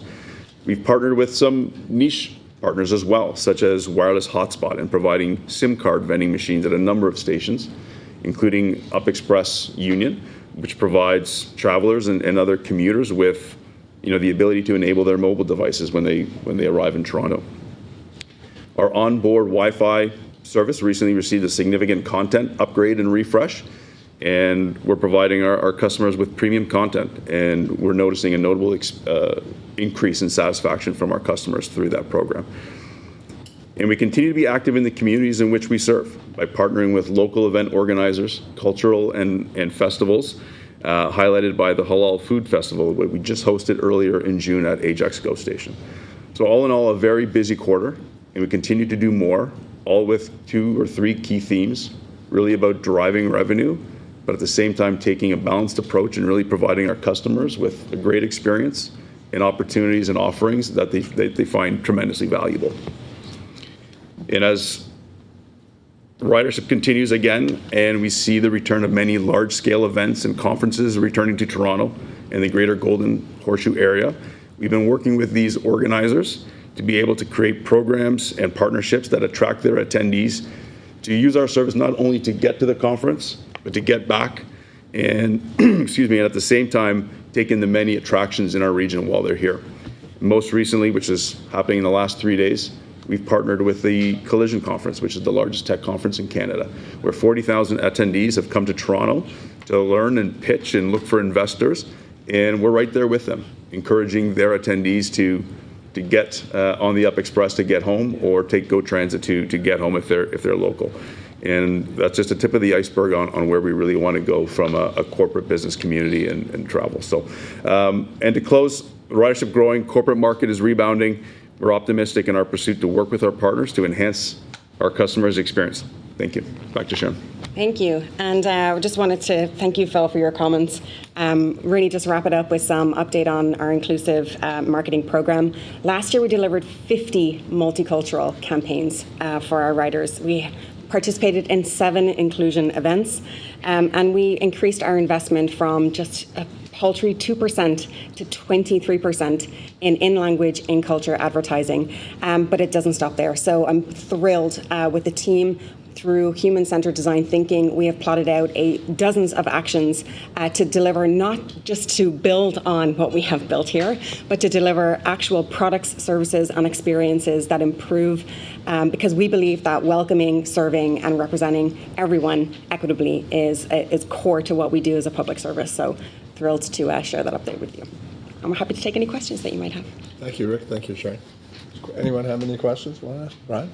We've partnered with some niche partners as well, such as Wireless Hotspot, and providing SIM card vending machines at a number of stations, including Up Express Union, which provides travelers and other commuters with the ability to enable their mobile devices when they arrive in Toronto. Our onboard Wi-Fi service recently received a significant content upgrade and refresh, and we're providing our customers with premium content, and we're noticing a notable increase in satisfaction from our customers through that program. And we continue to be active in the communities in which we serve by partnering with local event organizers, cultural and festivals, highlighted by the Halal Food Festival that we just hosted earlier in June at Ajax GO Station. So all in all, a very busy quarter, and we continue to do more, all with 2 or 3 key themes, really about driving revenue, but at the same time taking a balanced approach and really providing our customers with a great experience and opportunities and offerings that they find tremendously valuable. And as ridership continues again, and we see the return of many large-scale events and conferences returning to Toronto and the greater Golden Horseshoe area, we've been working with these organizers to be able to create programs and partnerships that attract their attendees to use our service not only to get to the conference, but to get back and, excuse me, and at the same time, take in the many attractions in our region while they're here. Most recently, which is happening in the last 3 days, we've partnered with the Collision Conference, which is the largest tech conference in Canada, where 40,000 attendees have come to Toronto to learn and pitch and look for investors, and we're right there with them, encouraging their attendees to get on the Up Express to get home, or take GO Transit to get home if they're local. And that's just the tip of the iceberg on where we really want to go from a corporate business community and travel. So, and to close, ridership growing, corporate market is rebounding. We're optimistic in our pursuit to work with our partners to enhance our customers' experience. Thank you. Back to Sharon. Thank you. And I just wanted to thank you, Phil, for your comments. Really just wrap it up with some update on our inclusive marketing program. Last year, we delivered 50 multicultural campaigns for our riders. We participated in 7 inclusion events, and we increased our investment from just a paltry 2% to 23% in language, in culture advertising. But it doesn't stop there. So I'm thrilled with the team. Through human-centered design thinking, we have plotted out dozens of actions to deliver, not just to build on what we have built here, but to deliver actual products, services, and experiences that improve, because we believe that welcoming, serving, and representing everyone equitably is core to what we do as a public service. So thrilled to share that update with you. I'm happy to take any questions that you might have. Thank you, Rick. Thank you, Sharon. Anyone have any questions? Want to ask? Brian?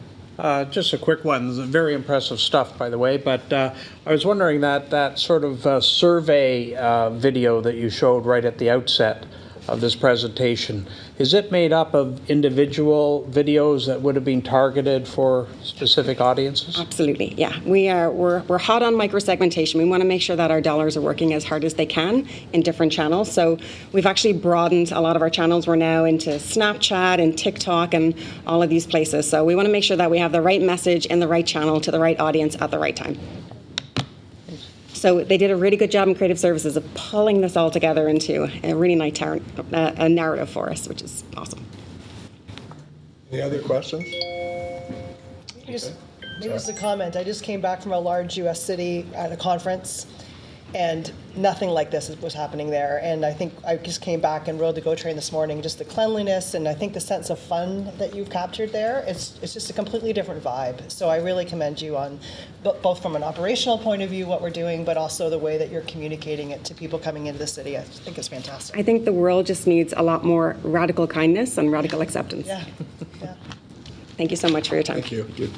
Just a quick one. Very impressive stuff, by the way. But I was wondering that sort of survey video that you showed right at the outset of this presentation, is it made up of individual videos that would have been targeted for specific audiences? Absolutely, yeah. We're hot on microsegmentation. We want to make sure that our dollars are working as hard as they can in different channels. So we've actually broadened a lot of our channels. We're now into Snapchat and TikTok and all of these places. So we want to make sure that we have the right message in the right channel to the right audience at the right time. So they did a really good job in creative services of pulling this all together into a really nice a narrative for us, which is awesome. Any other questions? Maybe just a comment. I just came back from a large U.S. city at a conference, and nothing like this was happening there. And I think I just came back and rode the GO train this morning. Just the cleanliness and I think the sense of fun that you've captured there, it's just a completely different vibe. So I really commend you on both from an operational point of view, what we're doing, but also the way that you're communicating it to people coming into the city. I think it's fantastic. I think the world just needs a lot more radical kindness and radical acceptance. Yeah. Yeah. Thank you so much for your time. Thank you.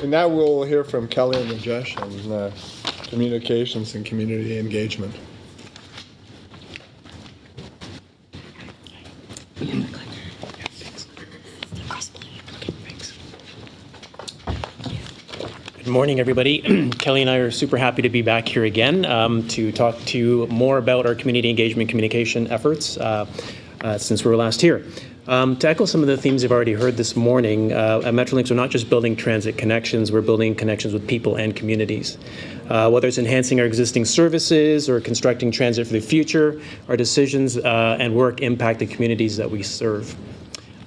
And now we'll hear from Kelly and Rajesh on communications and community engagement. Good morning, everybody. Kelly and I are super happy to be back here again to talk to you more about our community engagement communication efforts since we were last here. To echo some of the themes you've already heard this morning, at Metrolinx, we're not just building transit connections, we're building connections with people and communities. Whether it's enhancing our existing services or constructing transit for the future, our decisions and work impact the communities that we serve.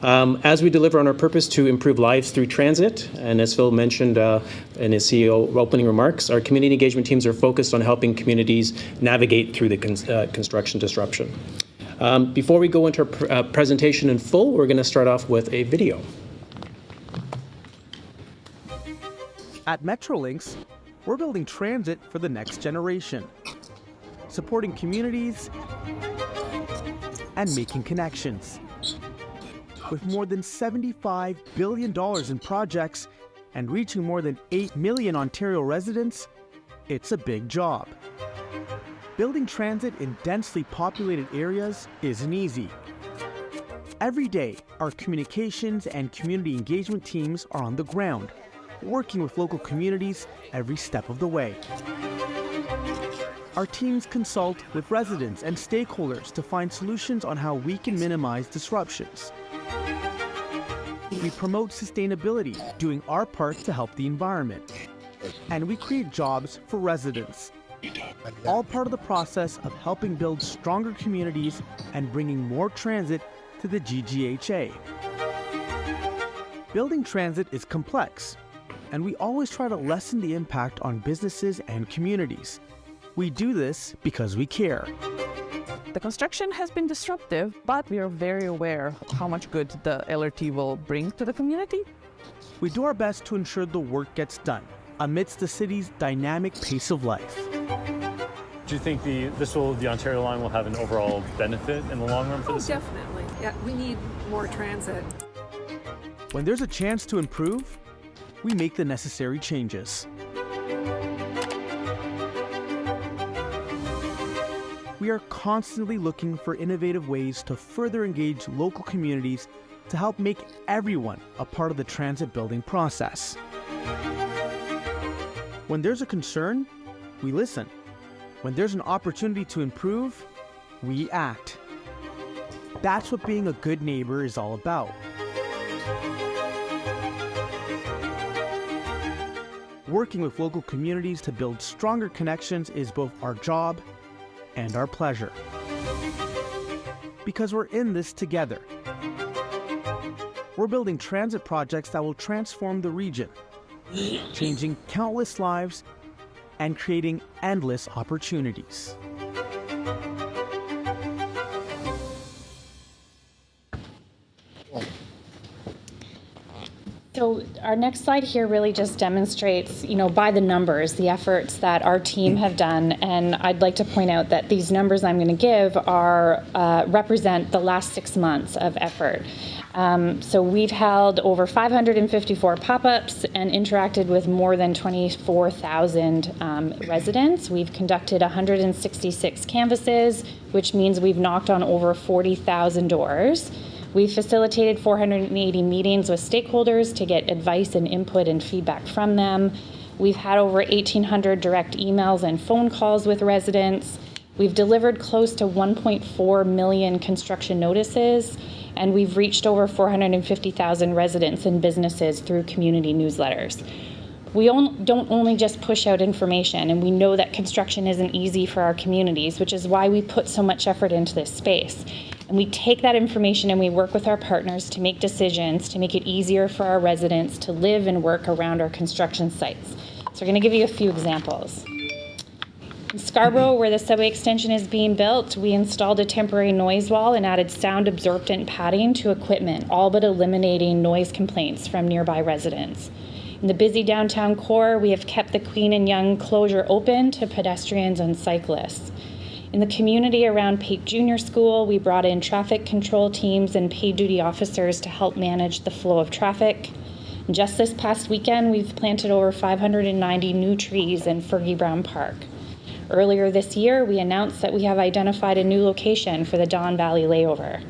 As we deliver on our purpose to improve lives through transit, and as Phil mentioned in his CEO opening remarks, our community engagement teams are focused on helping communities navigate through the construction disruption. Before we go into our presentation in full, we're going to start off with a video. At Metrolinx, we're building transit for the next generation, supporting communities and making connections. With more than $75 billion in projects and reaching more than 8 million Ontario residents, it's a big job. Building transit in densely populated areas isn't easy. Every day, our communications and community engagement teams are on the ground, working with local communities every step of the way. Our teams consult with residents and stakeholders to find solutions on how we can minimize disruptions. We promote sustainability, doing our part to help the environment. And we create jobs for residents. All part of the process of helping build stronger communities and bringing more transit to the GGHA. Building transit is complex, and we always try to lessen the impact on businesses and communities. We do this because we care. The construction has been disruptive, but we are very aware of how much good the LRT will bring to the community. We do our best to ensure the work gets done amidst the city's dynamic pace of life. Do you think the Ontario line will have an overall benefit in the long run for the city? Definitely. Yeah, we need more transit. When there's a chance to improve, we make the necessary changes. We are constantly looking for innovative ways to further engage local communities to help make everyone a part of the transit building process. When there's a concern, we listen. When there's an opportunity to improve, we act. That's what being a good neighbor is all about. Working with local communities to build stronger connections is both our job and our pleasure. Because we're in this together. We're building transit projects that will transform the region, changing countless lives and creating endless opportunities. So our next slide here really just demonstrates, by the numbers, the efforts that our team have done. And I'd like to point out that these numbers I'm going to give are represent the last 6 months of effort. So we've held over 554 pop-ups and interacted with more than 24,000 residents. We've conducted 166 canvasses, which means we've knocked on over 40,000 doors. We've facilitated 480 meetings with stakeholders to get advice and input and feedback from them. We've had over 1,800 direct emails and phone calls with residents. We've delivered close to 1.4 million construction notices, and we've reached over 450,000 residents and businesses through community newsletters. We don't only just push out information, and we know that construction isn't easy for our communities, which is why we put so much effort into this space. And we take that information and we work with our partners to make decisions to make it easier for our residents to live and work around our construction sites. So we're going to give you a few examples. In Scarborough, where the subway extension is being built, we installed a temporary noise wall and added sound absorbent padding to equipment, all but eliminating noise complaints from nearby residents. In the busy downtown core, we have kept the Queen and Yonge closure open to pedestrians and cyclists. In the community around Pate Junior School, we brought in traffic control teams and paid duty officers to help manage the flow of traffic. And just this past weekend, we've planted over 590 new trees in Fergie Brown Park. Earlier this year, we announced that we have identified a new location for the Don Valley layover.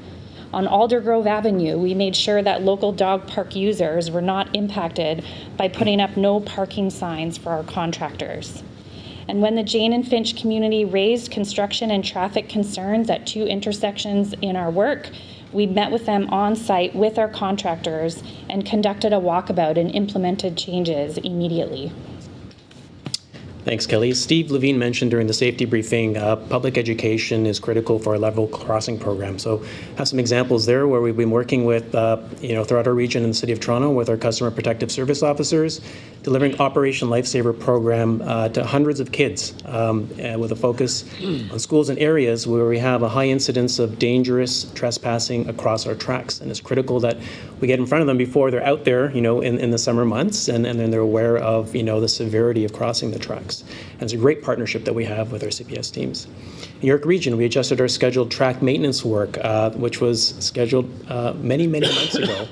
On Aldergrove Avenue, we made sure that local dog park users were not impacted by putting up no parking signs for our contractors. And when the Jane and Finch community raised construction and traffic concerns at 2 intersections in our work, we met with them on site with our contractors and conducted a walkabout and implemented changes immediately. Thanks, Kelly. Steve Levine mentioned during the safety briefing, public education is critical for our level crossing program. So have some examples there where we've been working with, throughout our region in the City of Toronto with our customer protective service officers, delivering Operation Lifesaver program to hundreds of kids with a focus on schools and areas where we have a high incidence of dangerous trespassing across our tracks. And it's critical that we get in front of them before they're out there, in the summer months, and then they're aware of, the severity of crossing the tracks. And it's a great partnership that we have with our CPS teams. In York Region, we adjusted our scheduled track maintenance work, which was scheduled many months ago,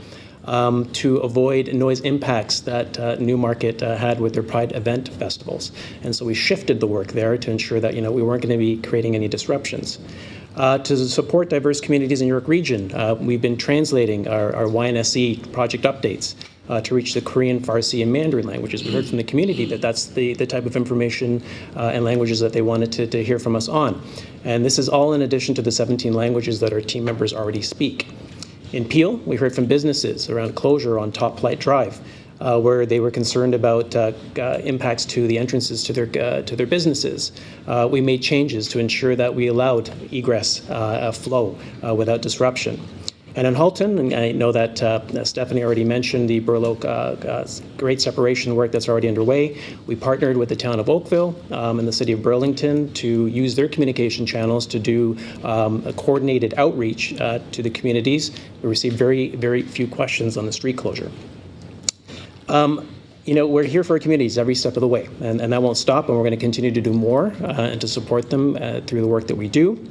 to avoid noise impacts that Newmarket had with their Pride event festivals. And so we shifted the work there to ensure that, we weren't going to be creating any disruptions. To support diverse communities in York Region, we've been translating our YNSE project updates to reach the Korean, Farsi, and Mandarin languages. We heard from the community that that's the type of information and languages that they wanted to hear from us on. And this is all in addition to the 17 languages that our team members already speak. In Peel, we heard from businesses around closure on Top Plight Drive, where they were concerned about impacts to the entrances to their businesses. We made changes to ensure that we allowed egress flow without disruption. And in Halton, and I know that Stephanie already mentioned the Burloak grade separation work that's already underway. We partnered with the town of Oakville and the city of Burlington to use their communication channels to do a coordinated outreach to the communities. We received very few questions on the street closure. We're here for our communities every step of the way, and that won't stop, and we're going to continue to do more and to support them through the work that we do.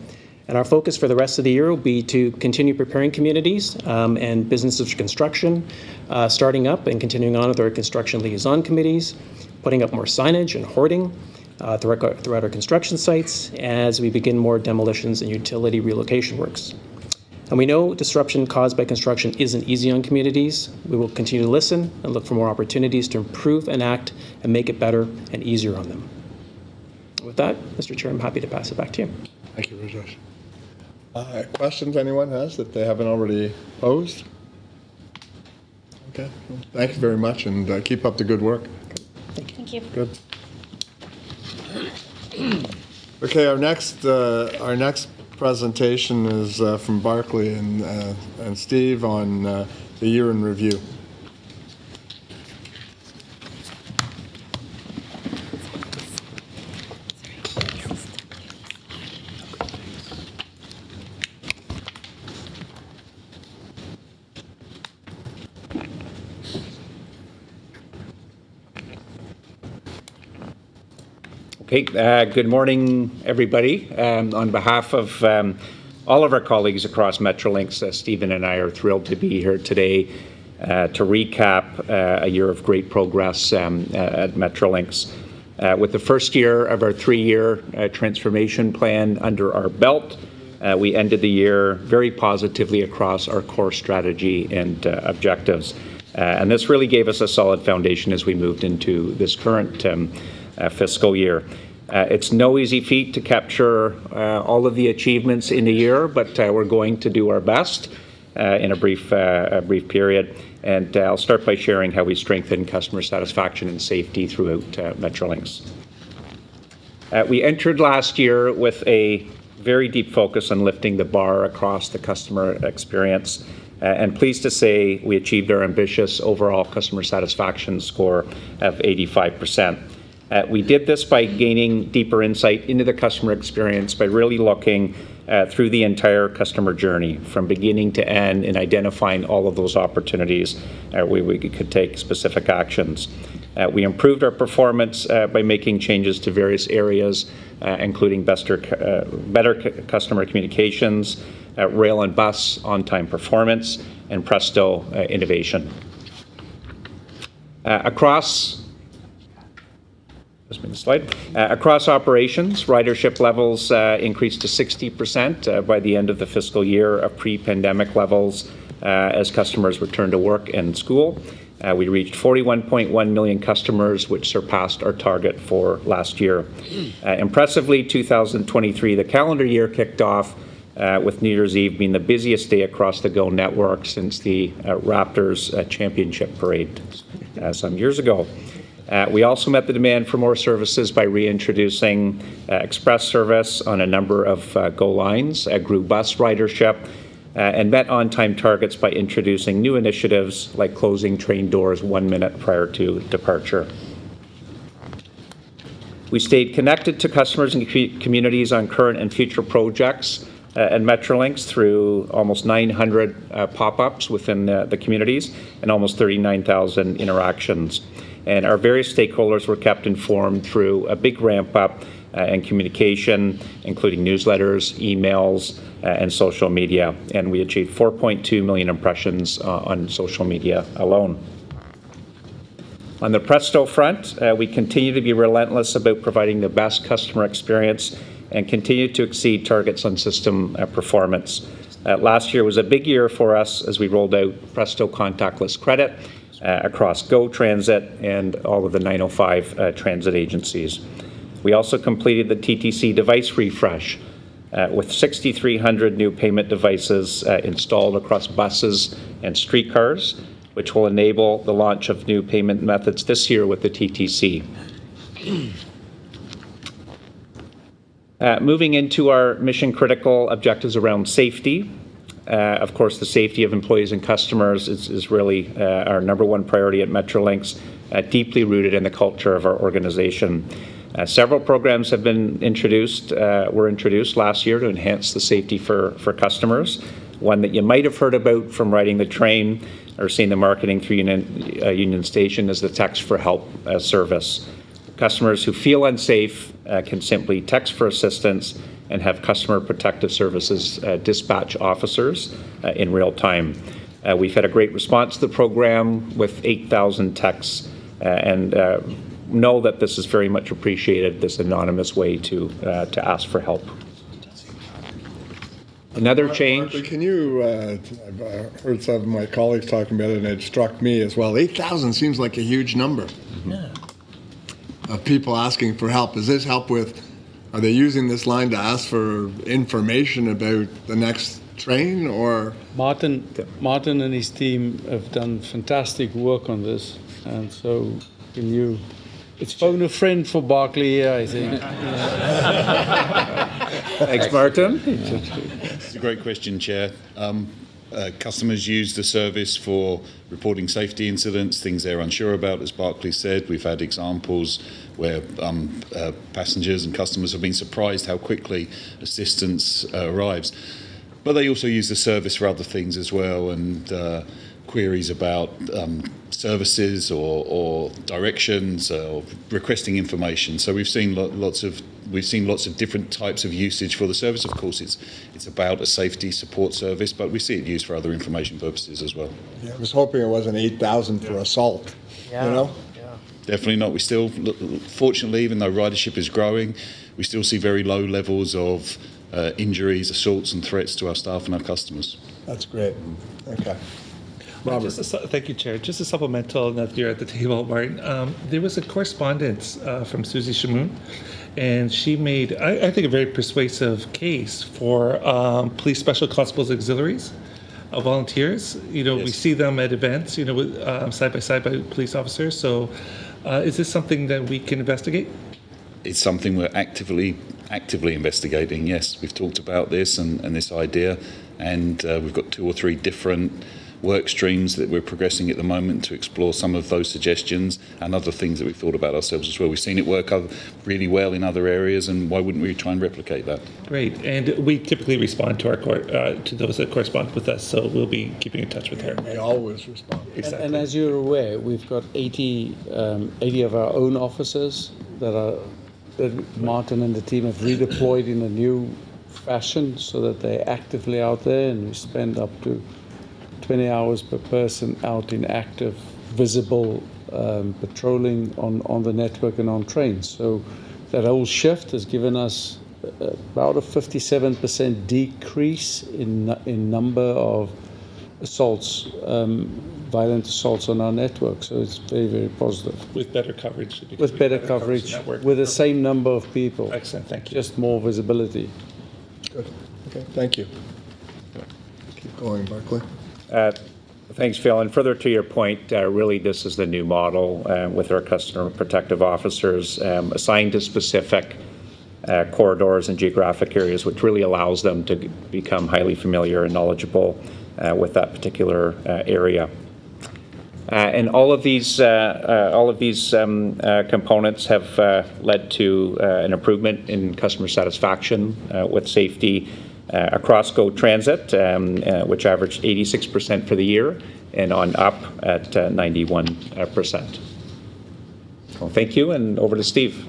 And our focus for the rest of the year will be to continue preparing communities and businesses for construction, starting up and continuing on with our construction liaison committees, putting up more signage and hoarding throughout our construction sites as we begin more demolitions and utility relocation works. And we know disruption caused by construction isn't easy on communities. We will continue to listen and look for more opportunities to improve and act and make it better and easier on them. With that, Mr. Chair, I'm happy to pass it back to you. Thank you, Rajesh. Questions anyone has that they haven't already posed? Okay. Well, thank you very much, and keep up the good work. Thank you. Good. Okay, our next presentation is from Barclay and Steve on the year in review. Okay, good morning, everybody. On behalf of all of our colleagues across Metrolinx, Stephen and I are thrilled to be here today to recap a year of great progress at Metrolinx. With the first year of our 3-year transformation plan under our belt, we ended the year very positively across our core strategy and objectives. And this really gave us a solid foundation as we moved into this current fiscal year. It's no easy feat to capture all of the achievements in a year, but we're going to do our best in a brief period. And I'll start by sharing how we strengthen customer satisfaction and safety throughout Metrolinx. We entered last year with a very deep focus on lifting the bar across the customer experience. And pleased to say we achieved our ambitious overall customer satisfaction score of 85%. We did this by gaining deeper insight into the customer experience by really looking through the entire customer journey from beginning to end and identifying all of those opportunities where we could take specific actions. We improved our performance by making changes to various areas, including better customer communications, rail and bus on-time performance, and Presto innovation. Across operations, ridership levels increased to 60% by the end of the fiscal year of pre-pandemic levels as customers returned to work and school. We reached 41.1 million customers, which surpassed our target for last year. Impressively, 2023, the calendar year kicked off with New Year's Eve being the busiest day across the GO network since the Raptors championship parade some years ago. We also met the demand for more services by reintroducing express service on a number of GO lines, grew bus ridership, and met on-time targets by introducing new initiatives like closing train doors 1 minute prior to departure. We stayed connected to customers and communities on current and future projects at Metrolinx through almost 900 pop-ups within the communities and almost 39,000 interactions. And our various stakeholders were kept informed through a big ramp-up in communication, including newsletters, emails, and social media. And we achieved 4.2 million impressions on social media alone. On the Presto front, we continue to be relentless about providing the best customer experience and continue to exceed targets on system performance. Last year was a big year for us as we rolled out Presto contactless credit across GO Transit and all of the 905 transit agencies. We also completed the TTC device refresh with 6,300 new payment devices installed across buses and streetcars, which will enable the launch of new payment methods this year with the TTC. Moving into our mission-critical objectives around safety. Of course, the safety of employees and customers is really our number one priority at Metrolinx, deeply rooted in the culture of our organization. Several programs have been were introduced last year to enhance the safety for customers. One that you might have heard about from riding the train or seeing the marketing through Union Station is the Text for Help service. Customers who feel unsafe can simply text for assistance and have customer protective services dispatch officers in real time. We've had a great response to the program with 8,000 texts and know that this is very much appreciated, this anonymous way to ask for help. Another change. Martha, can you, I've heard some of my colleagues talking about it, and it struck me as well. 8,000 seems like a huge number. Yeah. Of people asking for help. Is this help with, are they using this line to ask for information about the next train, or? Martin and his team have done fantastic work on this, and so can you, it's phone a friend for Barclay, I think. Thanks, Martin. It's a great question, Chair. Customers use the service for reporting safety incidents, things they're unsure about, as Barclay said. We've had examples where passengers and customers have been surprised how quickly assistance arrives. But they also use the service for other things as well, and queries about services or directions or requesting information. So we've seen lots of different types of usage for the service. Of course, it's about a safety support service, but we see it used for other information purposes as well. Yeah, I was hoping it wasn't 8,000 for assault. You know? Definitely not. We still, fortunately, even though ridership is growing, we still see very low levels of injuries, assaults, and threats to our staff and our customers. That's great. Okay. Robert. Thank you, Chair. Just a supplemental, now that you're at the table, Martin. There was a correspondence from Susie Shamoon, and she made, I think, a very persuasive case for police special constables auxiliaries, volunteers. You know, we see them at events, you know, with, side by side by police officers. So is this something that we can investigate? It's something we're actively investigating. Yes, we've talked about this and this idea, and we've got 2 or 3 different work streams that we're progressing at the moment to explore some of those suggestions and other things that we've thought about ourselves as well. We've seen it work really well in other areas, and why wouldn't we try and replicate that? Great, and we typically respond to to those that correspond with us, so we'll be keeping in touch with her. We always respond. Exactly. And as you're aware, we've got 80 of our own officers that Martin and the team have redeployed in a new fashion so that they're actively out there, and we spend up to 20 hours per person out in active, visible patrolling on the network and on trains. So that whole shift has given us about a 57% decrease in number of assaults, violent assaults on our network. So it's very, very positive. With better coverage. With better coverage, with the same number of people. Excellent, thank you. Just more visibility. Good. Okay, thank you. Keep going, Barclay. Thanks, Phil. And further to your point, really this is the new model with our customer protective officers assigned to specific corridors and geographic areas, which really allows them to become highly familiar and knowledgeable with that particular area. And all of these components have led to an improvement in customer satisfaction with safety across GO Transit, which averaged 86% for the year and on up at 91%. Well, thank you, and over to Steve.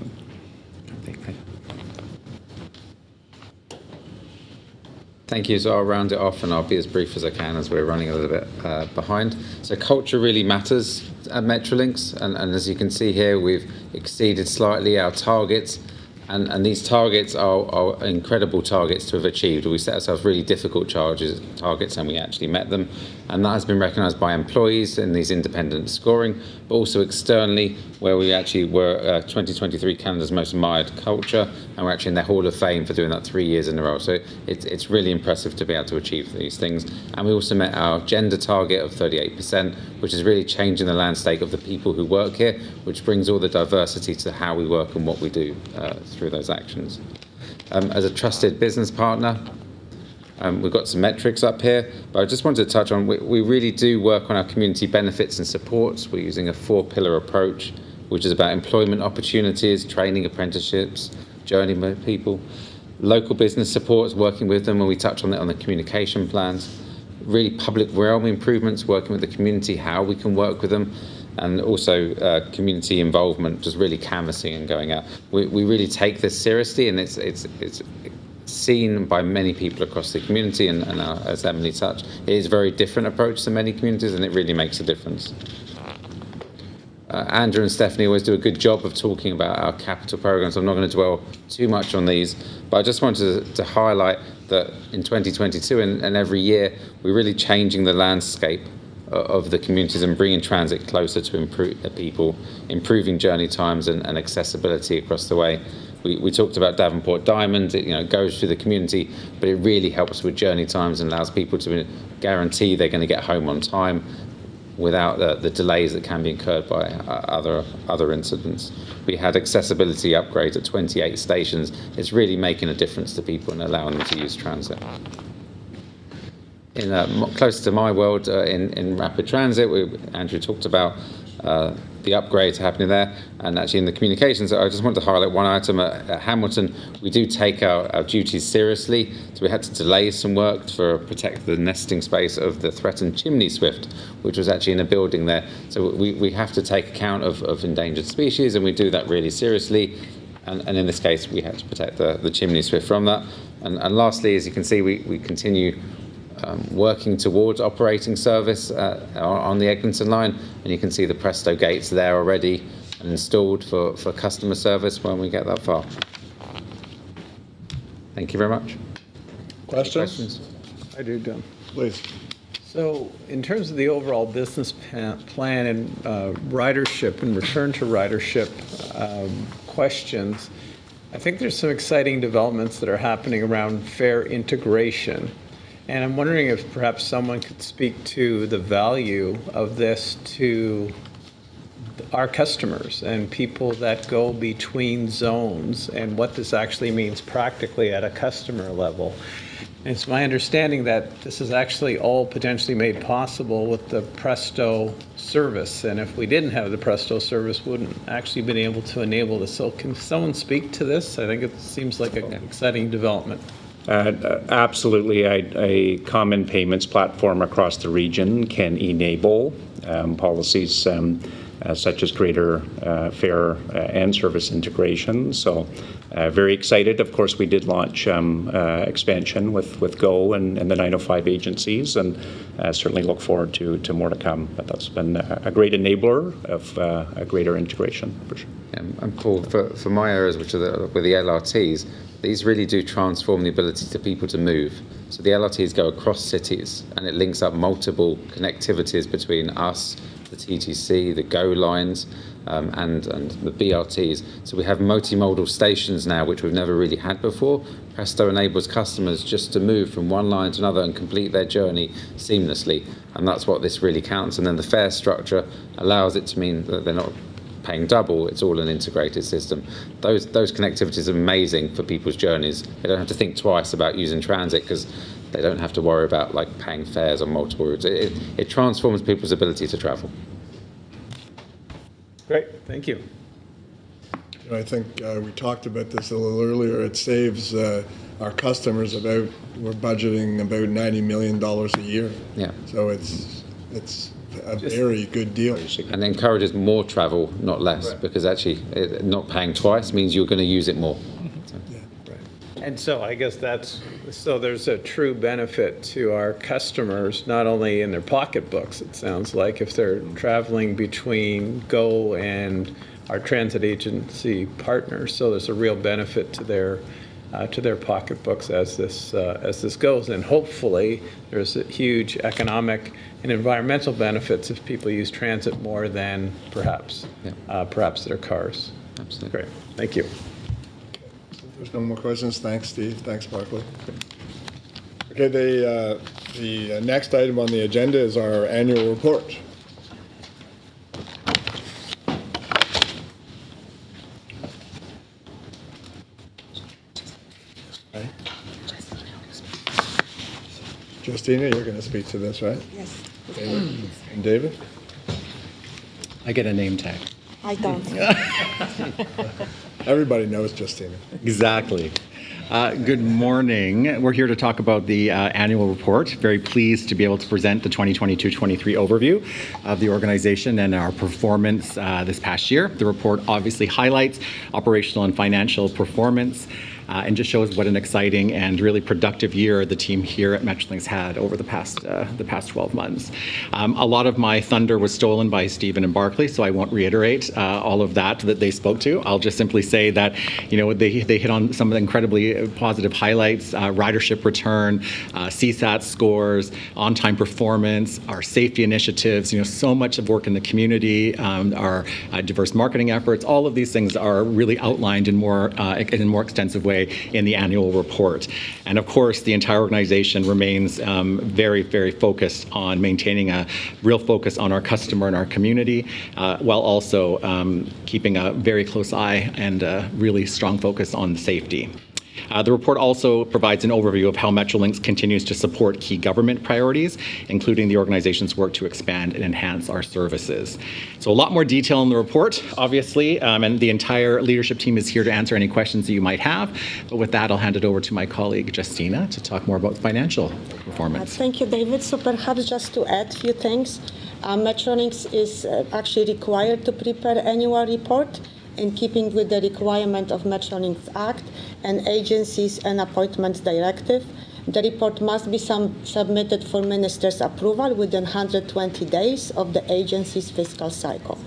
Thank you. So I'll round it off and I'll be as brief as I can as we're running a little bit behind. So culture really matters at Metrolinx, and as you can see here, we've exceeded slightly our targets. And these targets are incredible targets to have achieved. We set ourselves really difficult targets, and we actually met them. And that has been recognised by employees in these independent scoring, but also externally, where we actually were 2023 Canada's most admired culture, and we're actually in the Hall of Fame for doing that 3 years in a row. So it's really impressive to be able to achieve these things. And we also met our gender target of 38%, which is really changing the landscape of the people who work here, which brings all the diversity to how we work and what we do through those actions. As a trusted business partner, we've got some metrics up here, but I just wanted to touch on, we really do work on our community benefits and supports. We're using a 4-pillar approach, which is about employment opportunities, training apprenticeships, journeyman people, local business supports, working with them, and we touch on that on the communication plans, really public realm improvements, working with the community, how we can work with them, and also community involvement, just really canvassing and going out. We really take this seriously, and it's seen by many people across the community, and as Emily touched, it is a very different approach to many communities, and it really makes a difference. Andrew and Stephanie always do a good job of talking about our capital programs. I'm not going to dwell too much on these, but I just wanted to highlight that in 2022 and every year, we're really changing the landscape of the communities and bringing transit closer to people, improving journey times and accessibility across the way. We talked about Davenport Diamond. It goes through the community, but it really helps with journey times and allows people to guarantee they're going to get home on time without the delays that can be incurred by other incidents. We had accessibility upgrades at 28 stations. It's really making a difference to people and allowing them to use transit. Close to my world, in rapid transit, Andrew talked about the upgrades happening there. And actually in the communications, I just want to highlight one item. At Hamilton, we do take our duties seriously. So we had to delay some work to protect the nesting space of the threatened chimney swift, which was actually in a building there. So we have to take account of endangered species, and we do that really seriously. And in this case, we had to protect the chimney swift from that. And lastly, as you can see, we continue working towards operating service on the Eglinton line, and you can see the Presto gates there already and installed for customer service when we get that far. Thank you very much. Questions? I do, Don. Please. So in terms of the overall business plan and ridership and return to ridership questions, I think there's some exciting developments that are happening around fare integration. And I'm wondering if perhaps someone could speak to the value of this to our customers and people that go between zones and what this actually means practically at a customer level. And it's my understanding that this is actually all potentially made possible with the Presto service. And if we didn't have the Presto service, we wouldn't actually been able to enable this. So can someone speak to this? I think it seems like an exciting development. Absolutely. A common payments platform across the region can enable policies such as greater fare and service integration. So very excited. Of course, we did launch expansion with GO and the 905 agencies, and certainly look forward to more to come. But that's been a great enabler of a greater integration, for sure. And Paul, for my areas, which are with the LRTs, these really do transform the ability to people to move. So the LRTs go across cities, and it links up multiple connectivities between us, the TTC, the GO lines, and the BRTs. So we have multimodal stations now, which we've never really had before. Presto enables customers just to move from one line to another and complete their journey seamlessly. And that's what this really counts. And then the fare structure allows it to mean that they're not paying double, it's all an integrated system. Those connectivities are amazing for people's journeys. They don't have to think twice about using transit because they don't have to worry about like paying fares on multiple routes. It transforms people's ability to travel. Great, thank you. I think we talked about this a little earlier. It saves our customers we're budgeting about $90 million a year. Yeah. So it's a very good deal. And encourages more travel, not less, because actually not paying twice means you're going to use it more. And so I guess there's a true benefit to our customers, not only in their pocketbooks, it sounds like, if they're traveling between GO and our transit agency partners. So there's a real benefit to their pocketbooks as this goes. And hopefully there's a huge economic and environmental benefits if people use transit more than perhaps their cars. Absolutely. Great. Thank you. There's no more questions. Thanks, Steve. Thanks, Barclay. Okay, the next item on the agenda is our annual report. Okay. Justina, you're going to speak to this, right? Yes. David? And David? I get a name tag. I don't. Everybody knows Justina. Exactly. Good morning. We're here to talk about the annual report. Very pleased to be able to present the 2022-23 overview of the organization and our performance this past year. The report obviously highlights operational and financial performance and just shows what an exciting and really productive year the team here at Metrolinx had over the past 12 months. A lot of my thunder was stolen by Stephen and Barclay, so I won't reiterate all of that they spoke to. I'll just simply say that, they hit on some of the incredibly positive highlights: ridership return, CSAT scores, on-time performance, our safety initiatives. So much of work in the community, our diverse marketing efforts. All of these things are really outlined in a more extensive way in the annual report. And of course, the entire organization remains very, very focused on maintaining a real focus on our customer and our community, while also keeping a very close eye and a really strong focus on safety. The report also provides an overview of how Metrolinx continues to support key government priorities, including the organization's work to expand and enhance our services. So a lot more detail in the report, obviously, and the entire leadership team is here to answer any questions that you might have. But with that, I'll hand it over to my colleague, Justina, to talk more about financial performance. Thank you, David. So perhaps just to add a few things, Metrolinx is actually required to prepare annual report in keeping with the requirement of Metrolinx Act and Agencies and Appointments Directive. The report must be submitted for Minister's approval within 120 days of the agency's fiscal cycle.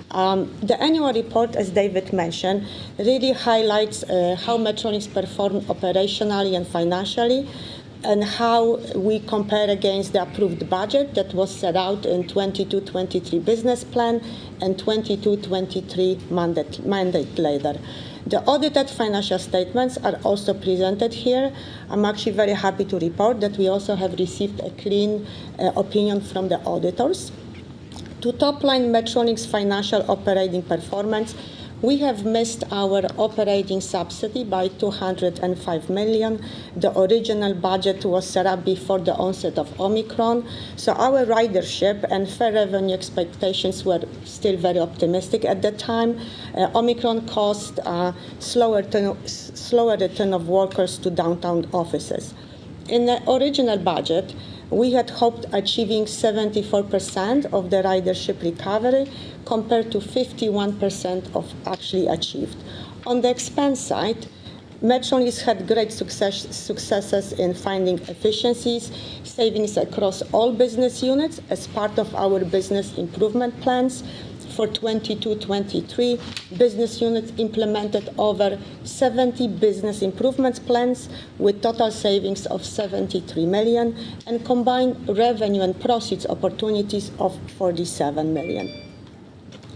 The annual report, as David mentioned, really highlights how Metrolinx performed operationally and financially, and how we compare against the approved budget that was set out in 22-23 business plan and 22-23 mandate later. The audited financial statements are also presented here. I'm actually very happy to report that we also have received a clean opinion from the auditors. To top-line Metrolinx financial operating performance, we have missed our operating subsidy by 205 million. The original budget was set up before the onset of Omicron, so our ridership and fair revenue expectations were still very optimistic at the time. Omicron caused slower return of workers to downtown offices. In the original budget, we had hoped achieving 74% of the ridership recovery compared to 51% of actually achieved. On the expense side, Metrolinx had great successes in finding efficiencies, savings across all business units as part of our business improvement plans. For 22-23, business units implemented over 70 business improvements plans with total savings of 73 million and combined revenue and proceeds opportunities of 47 million.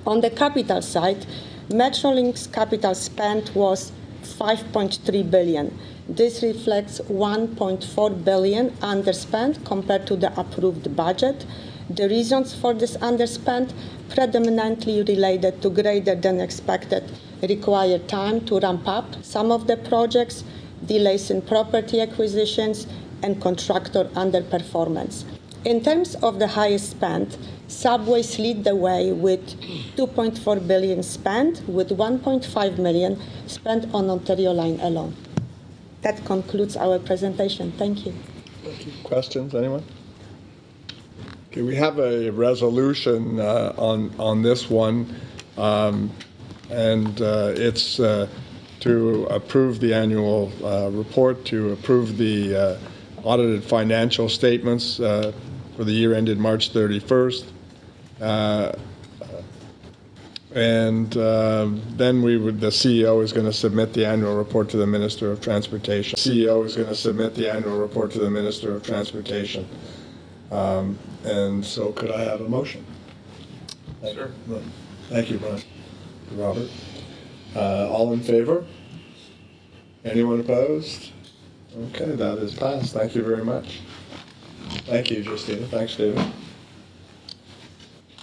On the capital side, Metrolinx capital spend was 5.3 billion. This reflects 1.4 billion underspent compared to the approved budget. The reasons for this underspend predominantly related to greater than expected required time to ramp up some of the projects, delays in property acquisitions, and contractor underperformance. In terms of the highest spend, subways lead the way with 2.4 billion spent, with 1.5 million spent on Ontario Line alone. That concludes our presentation. Thank you. Questions, anyone? Okay, we have a resolution on this one, and it's to approve the annual report, to approve the audited financial statements for the year ended March 31st. And then the CEO is going to submit the annual report to the Minister of Transportation. CEO is going to submit the annual report to the Minister of Transportation. And so could I have a motion? Sure. Thank you, Robert. All in favor? Anyone opposed? Okay, that is passed. Thank you very much. Thank you, Justina. Thanks, David.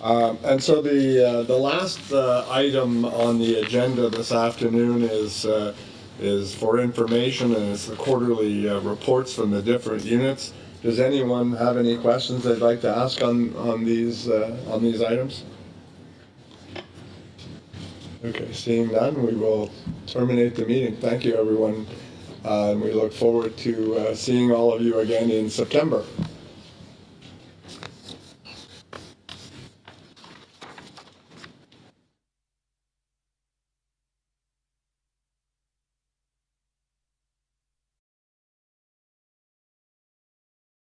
And so the last item on the agenda this afternoon is for information, and it's the quarterly reports from the different units. Does anyone have any questions they'd like to ask on these items? Okay, seeing none, we will terminate the meeting. Thank you, everyone, and we look forward to seeing all of you again in September.